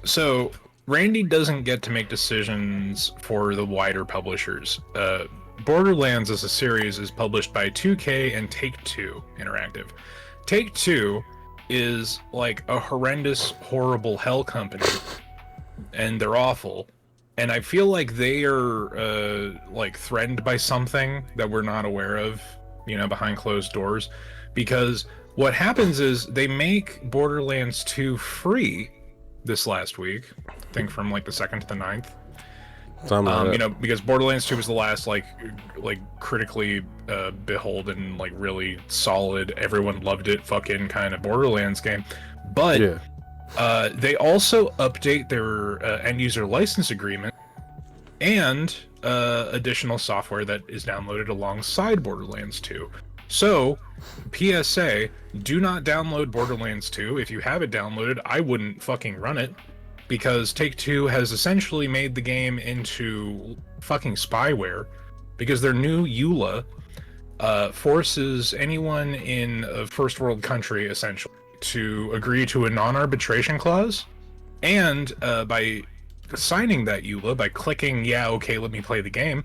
So Randy doesn't get to make decisions for the wider publishers. Borderlands as a series is published by 2K and Take-Two Interactive. Take-Two is like a horrendous, horrible hell company, and they're awful. And I feel like they are like threatened by something that we're not aware of, you know, behind closed doors. Because what happens is they make Borderlands 2 free this last week, I think from like the 2nd to the 9th. You know, because Borderlands 2 was the last like critically beholden, like really solid, everyone loved it fucking kind of Borderlands game. But they also update their end user license agreement and additional software that is downloaded alongside Borderlands 2. So, PSA, do not download Borderlands 2. If you have it downloaded, I wouldn't fucking run it, because Take-Two has essentially made the game into fucking spyware, because their new EULA forces anyone in a first world country, essentially, to agree to a non-arbitration clause, and by signing that EULA, by clicking, yeah, okay, let me play the game,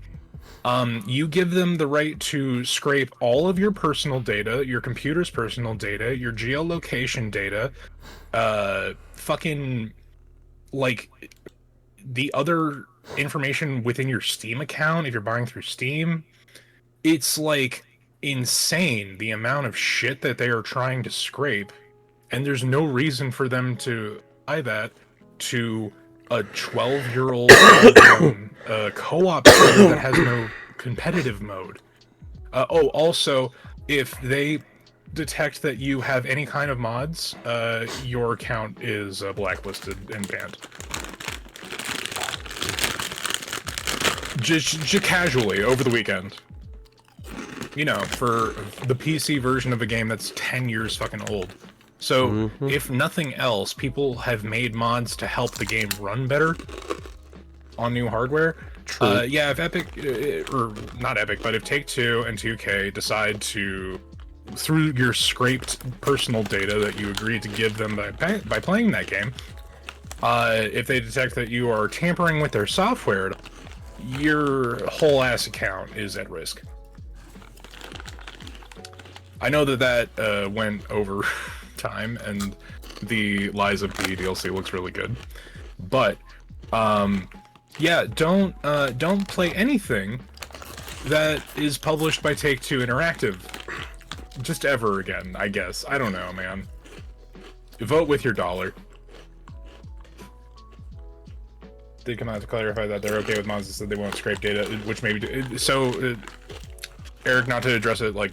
you give them the right to scrape all of your personal data, your computer's personal data, your geolocation data, fucking, like, the other information within your Steam account if you're buying through Steam. It's, like, insane the amount of shit that they are trying to scrape, and there's no reason for them to buy that to a 12-year-old co-op player that has no competitive mode. Also, if they detect that you have any kind of mods, your account is blacklisted and banned. Just casually, over the weekend. You know, for the PC version of a game that's 10 years fucking old. So, if nothing else, people have made mods to help the game run better on new hardware. Yeah, if Epic, or not Epic, but if Take-Two and 2K decide to, through your scraped personal data that you agreed to give them by playing that game, if they detect that you are tampering with their software, your whole ass account is at risk. I know that went over time, and the Lies of P DLC looks really good, but yeah, don't play anything that is published by Take-Two Interactive just ever again, I guess. I don't know, man. Vote with your dollar. Did come out to clarify that they're okay with mods that said they won't scrape data, which maybe so Eric, not to address it like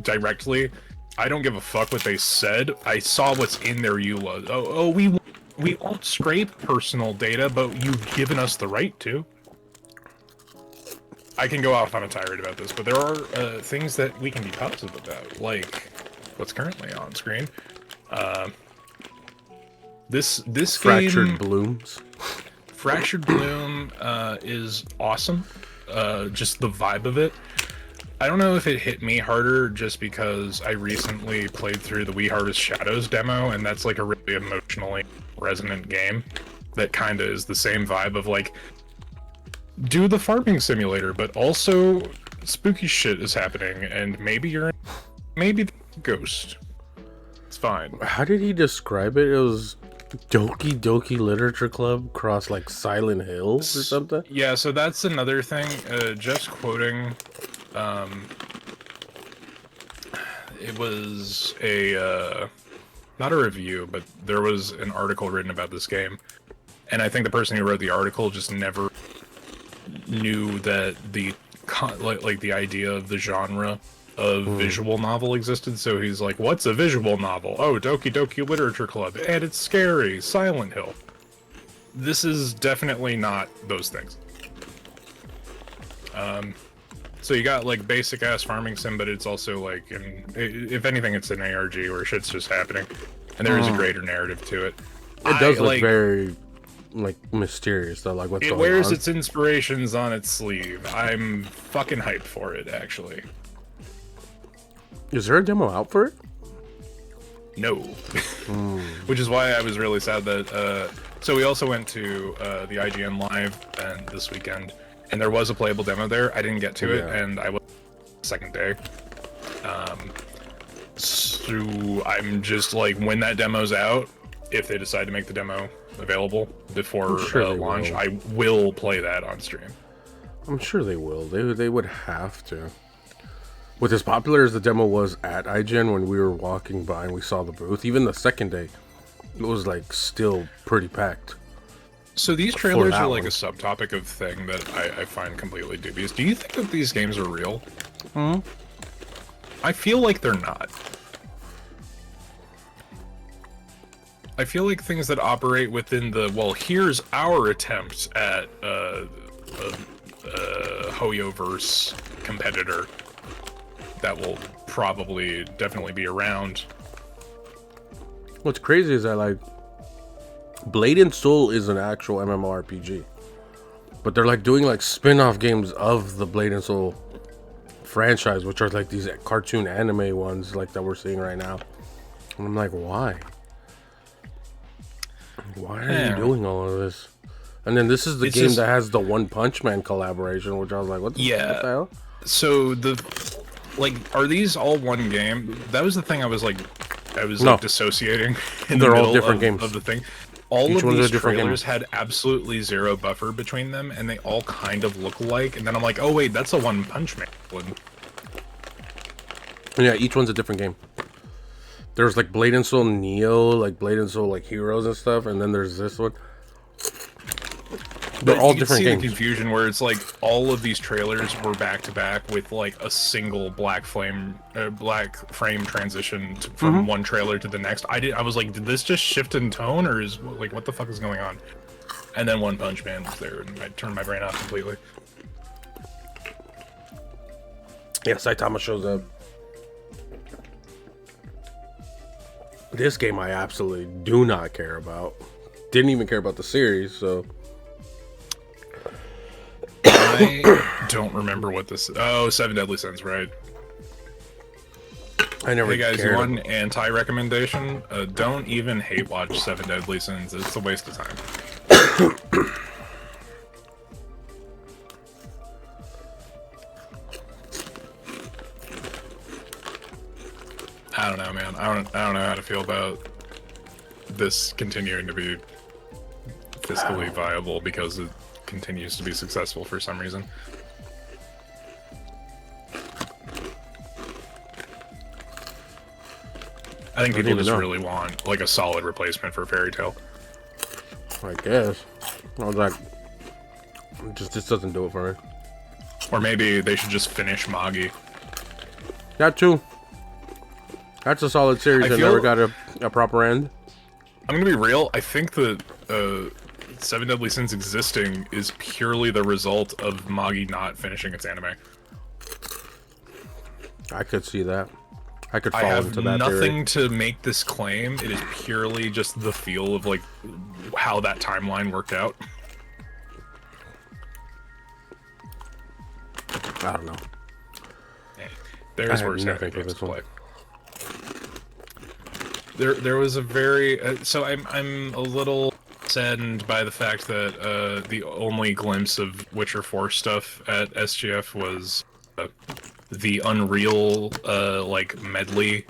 directly, I don't give a fuck what they said. I saw what's in their EULA. We won't scrape personal data, but you've given us the right to. I can go off on a tirade about this, but there are things that we can be positive about, like what's currently on screen. This Fractured game, Blooms. Fractured Bloom is awesome. Just the vibe of it. I don't know if it hit me harder just because I recently played through the We Harvest Shadows demo, and that's like a really emotionally resonant game that kind of is the same vibe of like, do the farming simulator, but also spooky shit is happening, and maybe you're maybe the ghost. It's fine. How did he describe it? It was Doki Doki Literature Club cross like Silent Hills or something? Yeah, so that's another thing. Just quoting, it was a not a review, but there was an article written about this game, and I think the person who wrote the article just never knew that the like the idea of the genre of visual novel existed. So he's like, what's a visual novel? Oh, Doki Doki Literature Club, and it's scary, Silent Hill. This is definitely not those things. So you got like basic ass farming sim, but it's also like, if anything, it's an ARG where shit's just happening, and there is a greater narrative to it. It does look very like mysterious though, like what's going on. It wears its inspirations on its sleeve. I'm fucking hyped for it, actually. Is there a demo out for it? No. Which is why I was really sad that so we also went to the IGN Live and this weekend, and there was a playable demo there. I didn't get to it, and I was second day. So I'm just like, when that demo's out, if they decide to make the demo available before launch, I will play that on stream. I'm sure they will. They would have to. With as popular as the demo was at IGN, when we were walking by and we saw the booth, even the second day, it was like still pretty packed. So these trailers are like a subtopic of thing that I find completely dubious. Do you think that these games are real? I feel like they're not. I feel like things that operate within the, well, here's our attempt at a Hoyoverse competitor that will definitely be around. What's crazy is that, like, Blade and Soul is an actual MMORPG, but they're like doing like spin-off games of the Blade and Soul franchise, which are like these cartoon anime ones like that we're seeing right now. And I'm like, why are you doing all of this? And then this is the game that has the One Punch Man collaboration, which I was like, what the hell? So are these all one game? That was the thing I was like dissociating in the middle different games of the thing. All of these trailers had absolutely zero buffer between them, and they all kind of look alike. And then I'm like, oh wait, that's a One Punch Man one. Yeah, each one's a different game. There's like Blade and Soul Neo, like Blade and Soul like Heroes and stuff, and then there's this one. They're all different games. The confusion where it's like all of these trailers were back to back with like a single black frame transition from one trailer to the next. I was like, did this just shift in tone, or is like what the fuck is going on? And then One Punch Man was there, and I turned my brain off completely. Yeah, Saitama shows up. This game I absolutely do not care about. Didn't even care about the series, so. I don't remember what this. Oh, Seven Deadly Sins, right? I never. Hey guys, you want an anti-recommendation? Don't even hate watch Seven Deadly Sins. It's a waste of time. I don't know, man. I don't know how to feel about this continuing to be fiscally viable because it continues to be successful for some reason. I think people just really want like a solid replacement for Fairy Tail. I guess. I was like, this doesn't do it for me. Or maybe they should just finish Magi. That too. That's a solid series that never got a proper end. I'm gonna be real. I think that Seven Deadly Sins existing is purely the result of Magi not finishing its anime. I could see that. I could fall into that theory. I have nothing to make this claim. It is purely just the feel of like how that timeline worked out. I don't know. There's worse nothing for this play. There was a very so I'm a little saddened by the fact that the only glimpse of Witcher 4 stuff at SGF was the Unreal like medley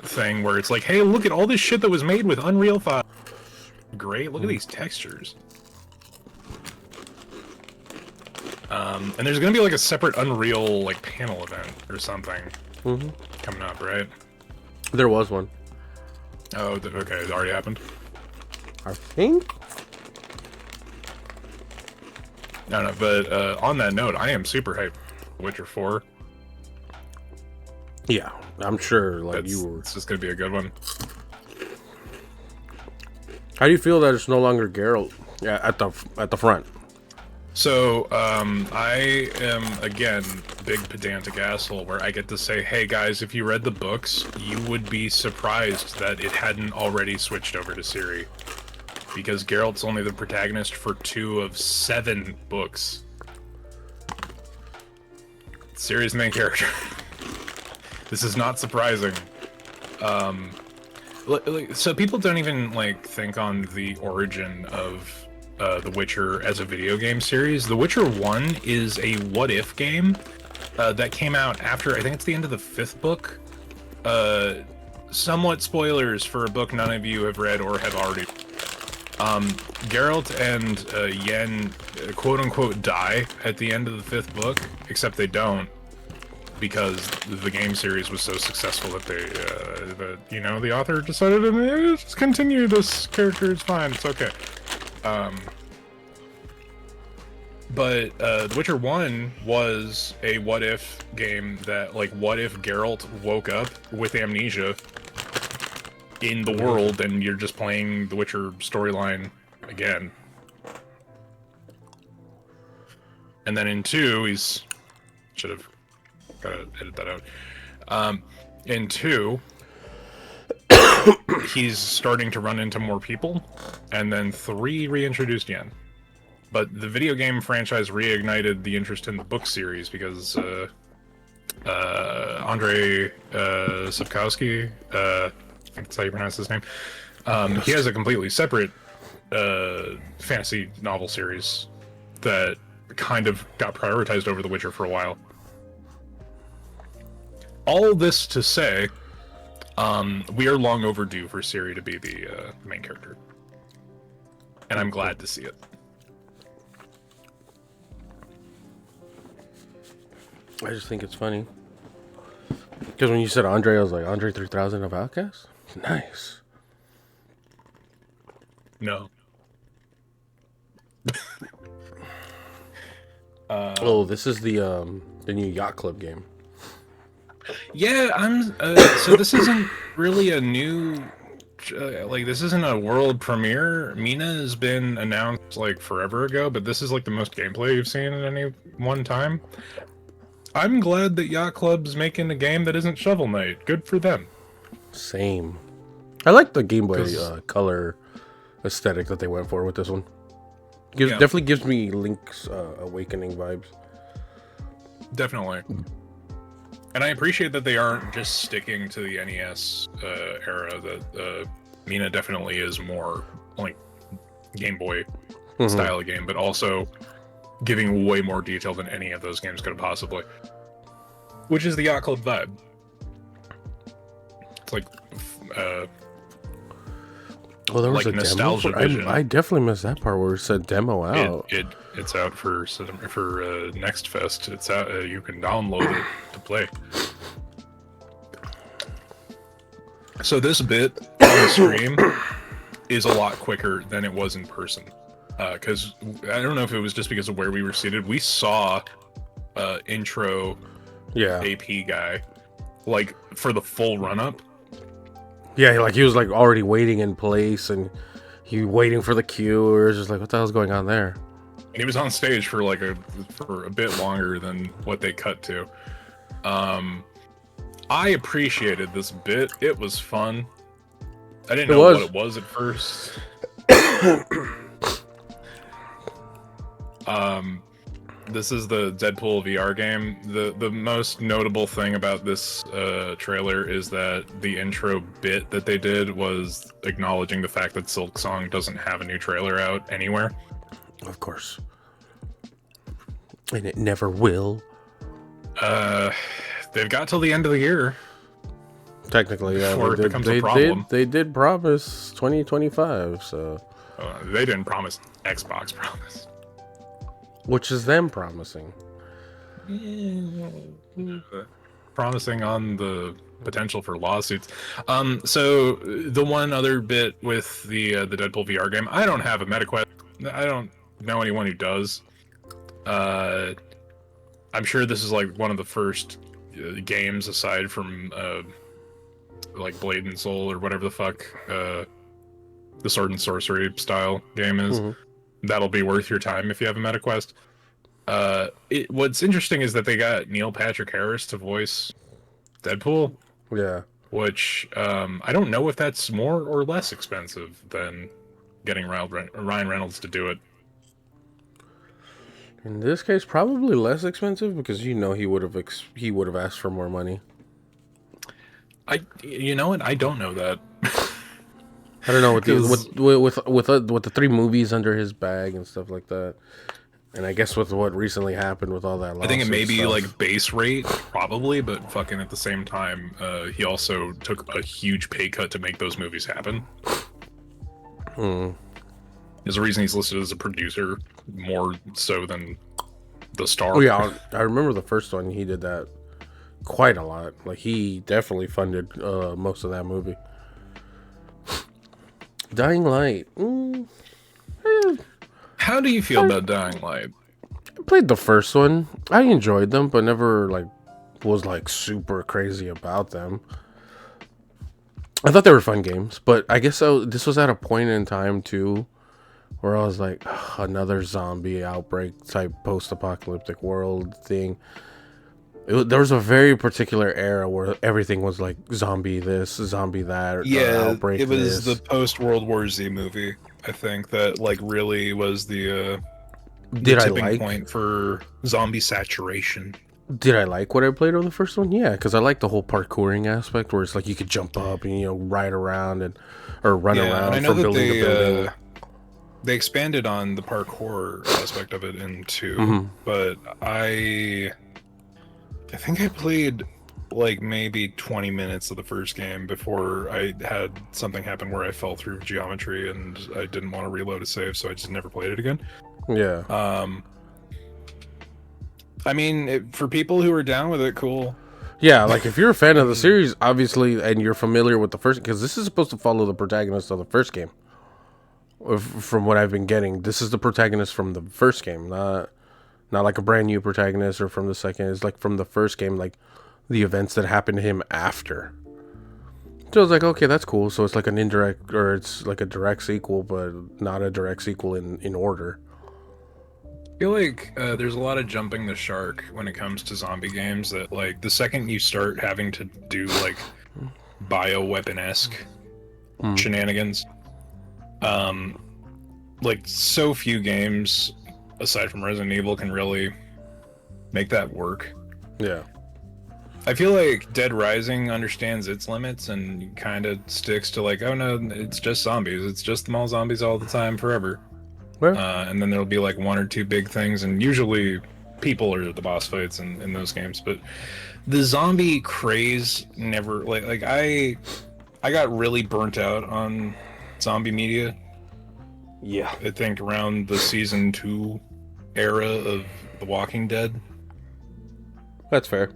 thing where it's like, hey, look at all this shit that was made with Unreal 5. Great, look at these textures. And there's gonna be like a separate Unreal like panel event or something coming up, right? There was one. Oh, okay, it already happened. I think. No, but on that note, I am super hyped for Witcher 4. Yeah, I'm sure. Like you were. It's just gonna be a good one. How do you feel that it's no longer Geralt at the front? So, I am, again, big pedantic asshole, where I get to say, hey guys, if you read the books, you would be surprised that it hadn't already switched over to Ciri. Because Geralt's only the protagonist for 2 of 7 books. Ciri's the main character. This is not surprising. So people don't even, like, think on the origin of The Witcher as a video game series. The Witcher 1 is a what-if game that came out after, I think it's the end of the 5th book. Somewhat spoilers for a book none of you have read or have already. Geralt and Yen, quote-unquote, die at the end of the 5th book, except they don't, because the game series was so successful that the author decided to just continue this character, it's fine, it's okay. But The Witcher 1 was a what-if game that, like, what if Geralt woke up with amnesia in the world and you're just playing the Witcher storyline again. And then in 2, he's... should have... gotta edit that out. In 2, he's starting to run into more people, and then 3 reintroduced Yen. But the video game franchise reignited the interest in the book series because Andrei Sapkowski, I think that's how you pronounce his name, he has a completely separate fantasy novel series that kind of got prioritized over The Witcher for a while. All this to say, we are long overdue for Ciri to be the main character. And I'm glad to see it. I just think it's funny. Because when you said Andre, I was like, Andre 3000 of Outcast? Nice. No. Oh, this is the new Yacht Club game. Yeah, so this isn't really a new... like, this isn't a world premiere. Mina has been announced, like, forever ago, but this is, like, the most gameplay you've seen at any one time. I'm glad that Yacht Club's making a game that isn't Shovel Knight. Good for them. Same. I like the Game Boy color aesthetic that they went for with this one. Definitely gives me Link's Awakening vibes. Definitely. And I appreciate that they aren't just sticking to the NES era. That Mina definitely is more like Game Boy style of game, but also giving way more detail than any of those games could have possibly. Which is the Yacht Club vibe. It's like, well, there was like a nostalgia demo vision. I definitely missed that part where it said demo out. It's out for Next Fest. It's out. You can download it to play. So this bit on the stream is a lot quicker than it was in person. Because I don't know if it was just because of where we were seated. We saw intro AP guy like for the full run up. Yeah, like he was like already waiting in place and he waiting for the cue, or was just like, what the hell's going on there? And he was on stage for like for a bit longer than what they cut to. I appreciated this bit. It was fun. I didn't know what it was at first. This is the Deadpool VR game. The most notable thing about this trailer is that the intro bit that they did was acknowledging the fact that Silksong doesn't have a new trailer out anywhere. Of course. And it never will. They've got till the end of the year. Technically, yeah. Before it becomes a problem. They did promise 2025, so... they didn't promise. Xbox promised. Which is them promising. Promising on the potential for lawsuits. So the one other bit with the Deadpool VR game, I don't have a MetaQuest. I don't know anyone who does. I'm sure this is like one of the first games aside from like Blade and Soul or whatever the fuck the Sword and Sorcery style game is. That'll be worth your time if you have a MetaQuest. What's interesting is that they got Neil Patrick Harris to voice Deadpool. Yeah. Which, I don't know if that's more or less expensive than getting Ryan Reynolds to do it. In this case, probably less expensive because he would have asked for more money. You know what? I don't know that. I don't know with the 'Cause with the 3 movies under his bag and stuff like that, and I guess with what recently happened with all that I think it lawsuit may be stuff. like base rate, probably, but fucking at the same time, he also took a huge pay cut to make those movies happen. There's a reason he's listed as a producer more so than the star. Oh yeah, I remember the first one. He did that quite a lot. Like he definitely funded most of that movie. Dying Light. How do you feel about Dying Light? I played the first one. I enjoyed them, but never like was like super crazy about them. I thought they were fun games, but I guess this was at a point in time too where I was like, "Ugh, another zombie outbreak type post-apocalyptic world thing." There was a very particular era where everything was like zombie this, zombie that, outbreak it was this. the post World War Z movie. I think that like really was the tipping point for zombie saturation. Did I like what I played on the first one? Yeah, because I like the whole parkouring aspect where it's like you could jump up and ride around or run around and I know from that building to building. they expanded on the parkour aspect of it in 2, but I think I played like maybe 20 minutes of the first game before I had something happen where I fell through geometry and I didn't want to reload a save, so I just never played it again. Yeah. I mean, for people who are down with it, cool. Yeah, like if you're a fan of the series, obviously, and you're familiar with the first, because this is supposed to follow the protagonist of the first game. From what I've been getting, this is the protagonist from the first game, not like a brand new protagonist or from the second. It's like from the first game, like the events that happened to him after. So I was like, okay, that's cool. So it's like an indirect, or it's like a direct sequel, but not a direct sequel in order. I feel like there's a lot of jumping the shark when it comes to zombie games, that like the second you start having to do like bioweapon-esque shenanigans, like so few games aside from Resident Evil can really make that work. Yeah. I feel like Dead Rising understands its limits and kind of sticks to like, oh no, it's just zombies. It's just them all zombies all the time forever. And then there'll be like 1 or 2 big things, and usually people are the boss fights in those games. But the zombie craze never like I got really burnt out on zombie media. Yeah. I think around the season 2 era of The Walking Dead. That's fair.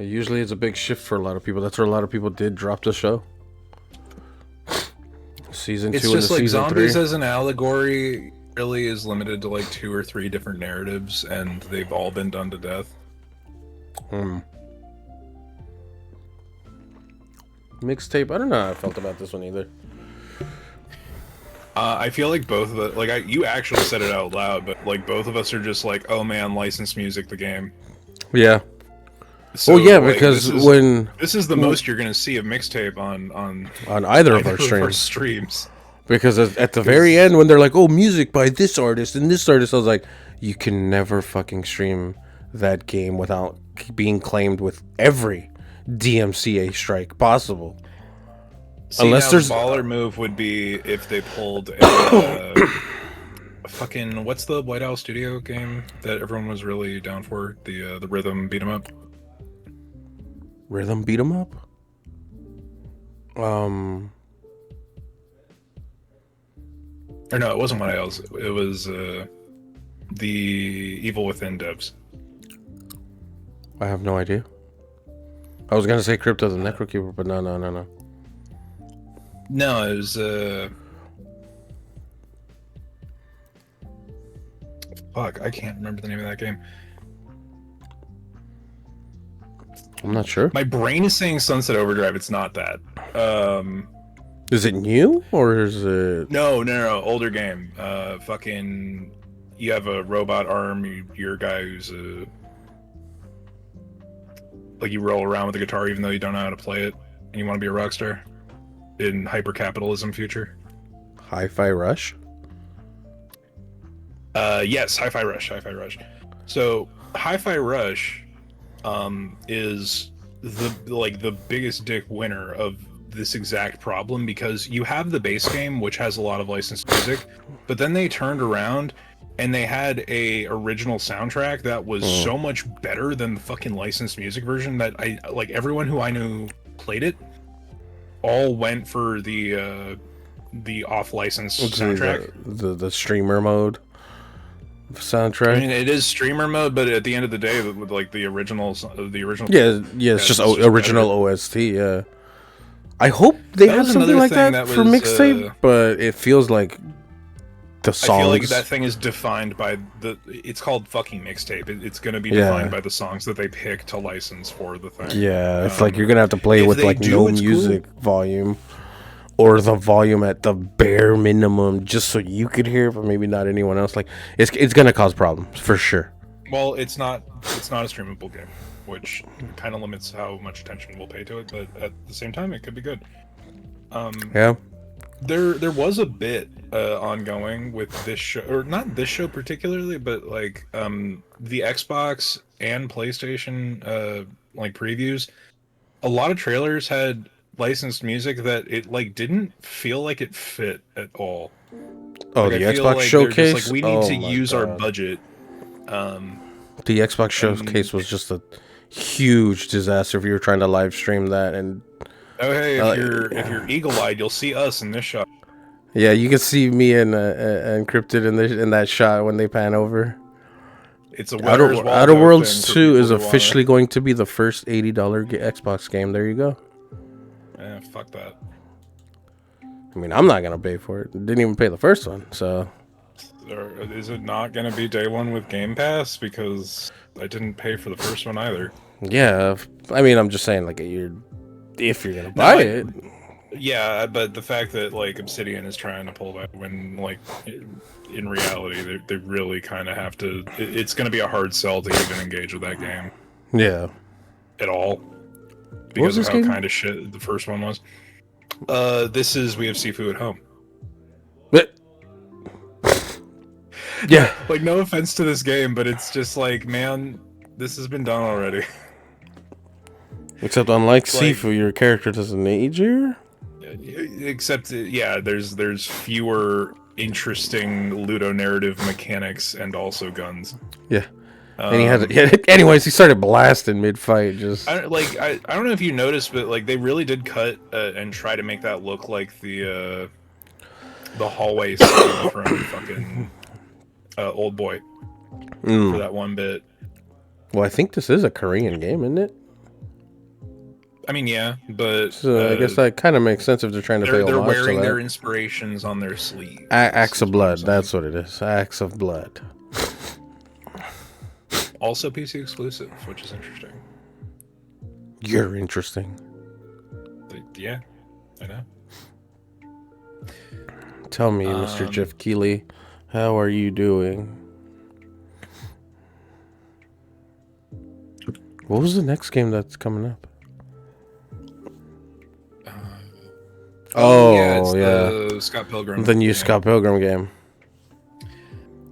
Usually it's a big shift for a lot of people. That's where a lot of people did drop the show. Season 2 and just like season zombies 3 as an allegory really is limited to like 2 or 3 different narratives, and they've all been done to death. Mixtape. I don't know how I felt about this one either. I feel like both of it, like you actually said it out loud, but like both of us are just like, oh man, licensed music, the game. Yeah. So, yeah, like, because this is the most you're gonna see of Mixtape on either of our streams. Because at the very end, when they're like, "Oh, music by this artist and this artist," I was like, "You can never fucking stream that game without being claimed with every DMCA strike possible." See, unless there's a baller move would be if they pulled a fucking what's the White Owl Studio game that everyone was really down for, the rhythm beat 'em up. Rhythm beat 'em up. Or no, it wasn't White Owls. It was the Evil Within devs. I have no idea. I was gonna say Crypto the Necrokeeper, but no. No, it was fuck, I can't remember the name of that game. I'm not sure. My brain is saying Sunset Overdrive. It's not that. Is it new or is it? No. Older game. Fucking, you have a robot arm. You're a guy who's like you roll around with a guitar even though you don't know how to play it, and you want to be a rock star in hyper-capitalism future. Hi-Fi Rush? Yes, Hi-Fi Rush. So, Hi-Fi Rush is the biggest dick winner of this exact problem, because you have the base game, which has a lot of licensed music, but then they turned around and they had a original soundtrack that was so much better than the fucking licensed music version that everyone who I knew played it all went for the off-license soundtrack. The streamer mode soundtrack. I mean, it is streamer mode, but at the end of the day, with like the original. Yeah, it's just original OST. Yeah, I hope they have something like that for mixtape, but it feels like the songs. I feel like that thing is defined by it's called fucking mixtape. It's going to be defined by the songs that they pick to license for the thing. Yeah, it's like you're gonna have to play with like no music volume, or the volume at the bare minimum, just so you could hear it, but maybe not anyone else. Like it's gonna cause problems for sure. Well, it's not a streamable game, which kind of limits how much attention we'll pay to it. But at the same time, it could be good. Yeah. There was a bit ongoing with this show, or not this show particularly, but like the Xbox and PlayStation like previews. A lot of trailers had licensed music that it like didn't feel like it fit at all. Oh, like, the Xbox showcase. Just, like, we need to use our budget. The Xbox showcase was just a huge disaster if you were trying to live stream that. And oh hey, if you're eagle-eyed, you'll see us in this shot. Yeah, you can see me and Encrypted in that shot when they pan over. It's a Outer Worlds 2 is officially going to be the first $80 Xbox game. There you go. Yeah, fuck that. I mean, I'm not gonna pay for it. Didn't even pay the first one, so. Is it not gonna be day one with Game Pass? Because I didn't pay for the first one either. Yeah, I mean, I'm just saying, like, if you're gonna buy it. Yeah, but the fact that like Obsidian is trying to pull that when like in reality they really kind of have to. It's gonna be a hard sell to even engage with that game. Yeah. At all. Because of how kind of shit the first one was. This is We Have Sifu at Home. But yeah, like no offense to this game, but it's just like, man, this has been done already. Except unlike Sifu, your character doesn't age here. Except, yeah, there's fewer interesting ludonarrative mechanics and also guns. Yeah. And he had anyways, he started blasting mid-fight. Just I don't know if you noticed, but like they really did cut and try to make that look like the hallway scene from fucking Old Boy for that one bit. Well, I think this is a Korean game, isn't it? I mean, yeah, but so I guess that kind of makes sense if they're trying to pay homage to that. They're wearing their inspirations on their sleeves. Axe of Blood, that's what it is. Axe of Blood. Also PC exclusive, which is interesting. You're interesting. Yeah, I know. Tell me, Mr. Jeff Keighley, how are you doing? What was the next game that's coming up? The Scott Pilgrim. The new Scott Pilgrim game.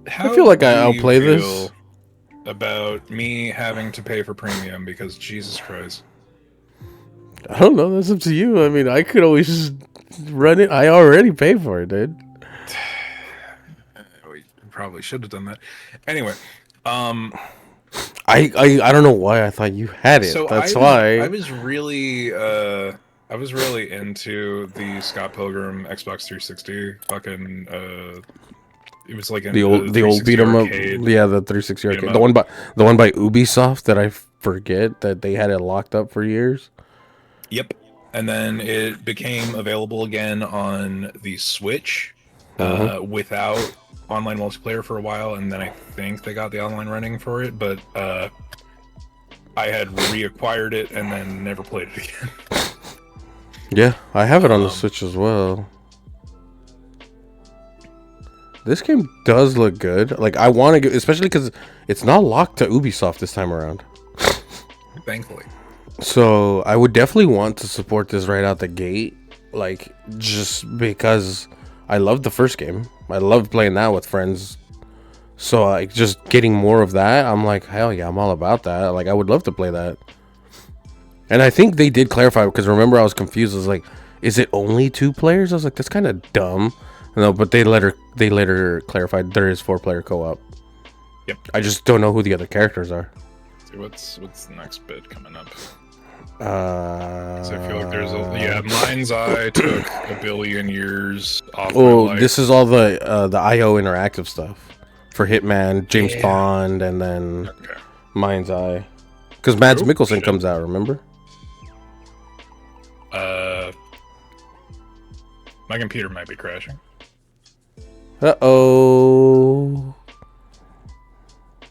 I feel like I'll play this. About me having to pay for premium because Jesus Christ. I don't know. That's up to you. I mean, I could always just run it. I already pay for it, dude. We probably should have done that. Anyway, I don't know why I thought you had it. So that's why I was really into the Scott Pilgrim Xbox 360 fucking it was like the old beat 'em up, yeah, the 360 arcade, the one by Ubisoft that I forget that they had it locked up for years. Yep, and then it became available again on the Switch without online multiplayer for a while, and then I think they got the online running for it, but I had reacquired it and then never played it again. Yeah, I have it on the Switch as well. This game does look good. Like, I want to get, especially because it's not locked to Ubisoft this time around. Thankfully. So, I would definitely want to support this right out the gate. Like, just because I loved the first game. I loved playing that with friends. So, like, just getting more of that, I'm like, hell yeah, I'm all about that. Like, I would love to play that. And I think they did clarify, because remember I was confused. I was like, is it only 2 players? I was like, that's kind of dumb. No, but they later clarified there is 4-player co-op. Yep. I just don't know who the other characters are. What's the next bit coming up? So I feel like there's Mind's Eye took a billion years off my Oh, life. this is all the IO interactive stuff for Hitman, James Bond, and then Mind's Eye. Because Mads Mikkelsen comes out, remember? My computer might be crashing. Uh-oh.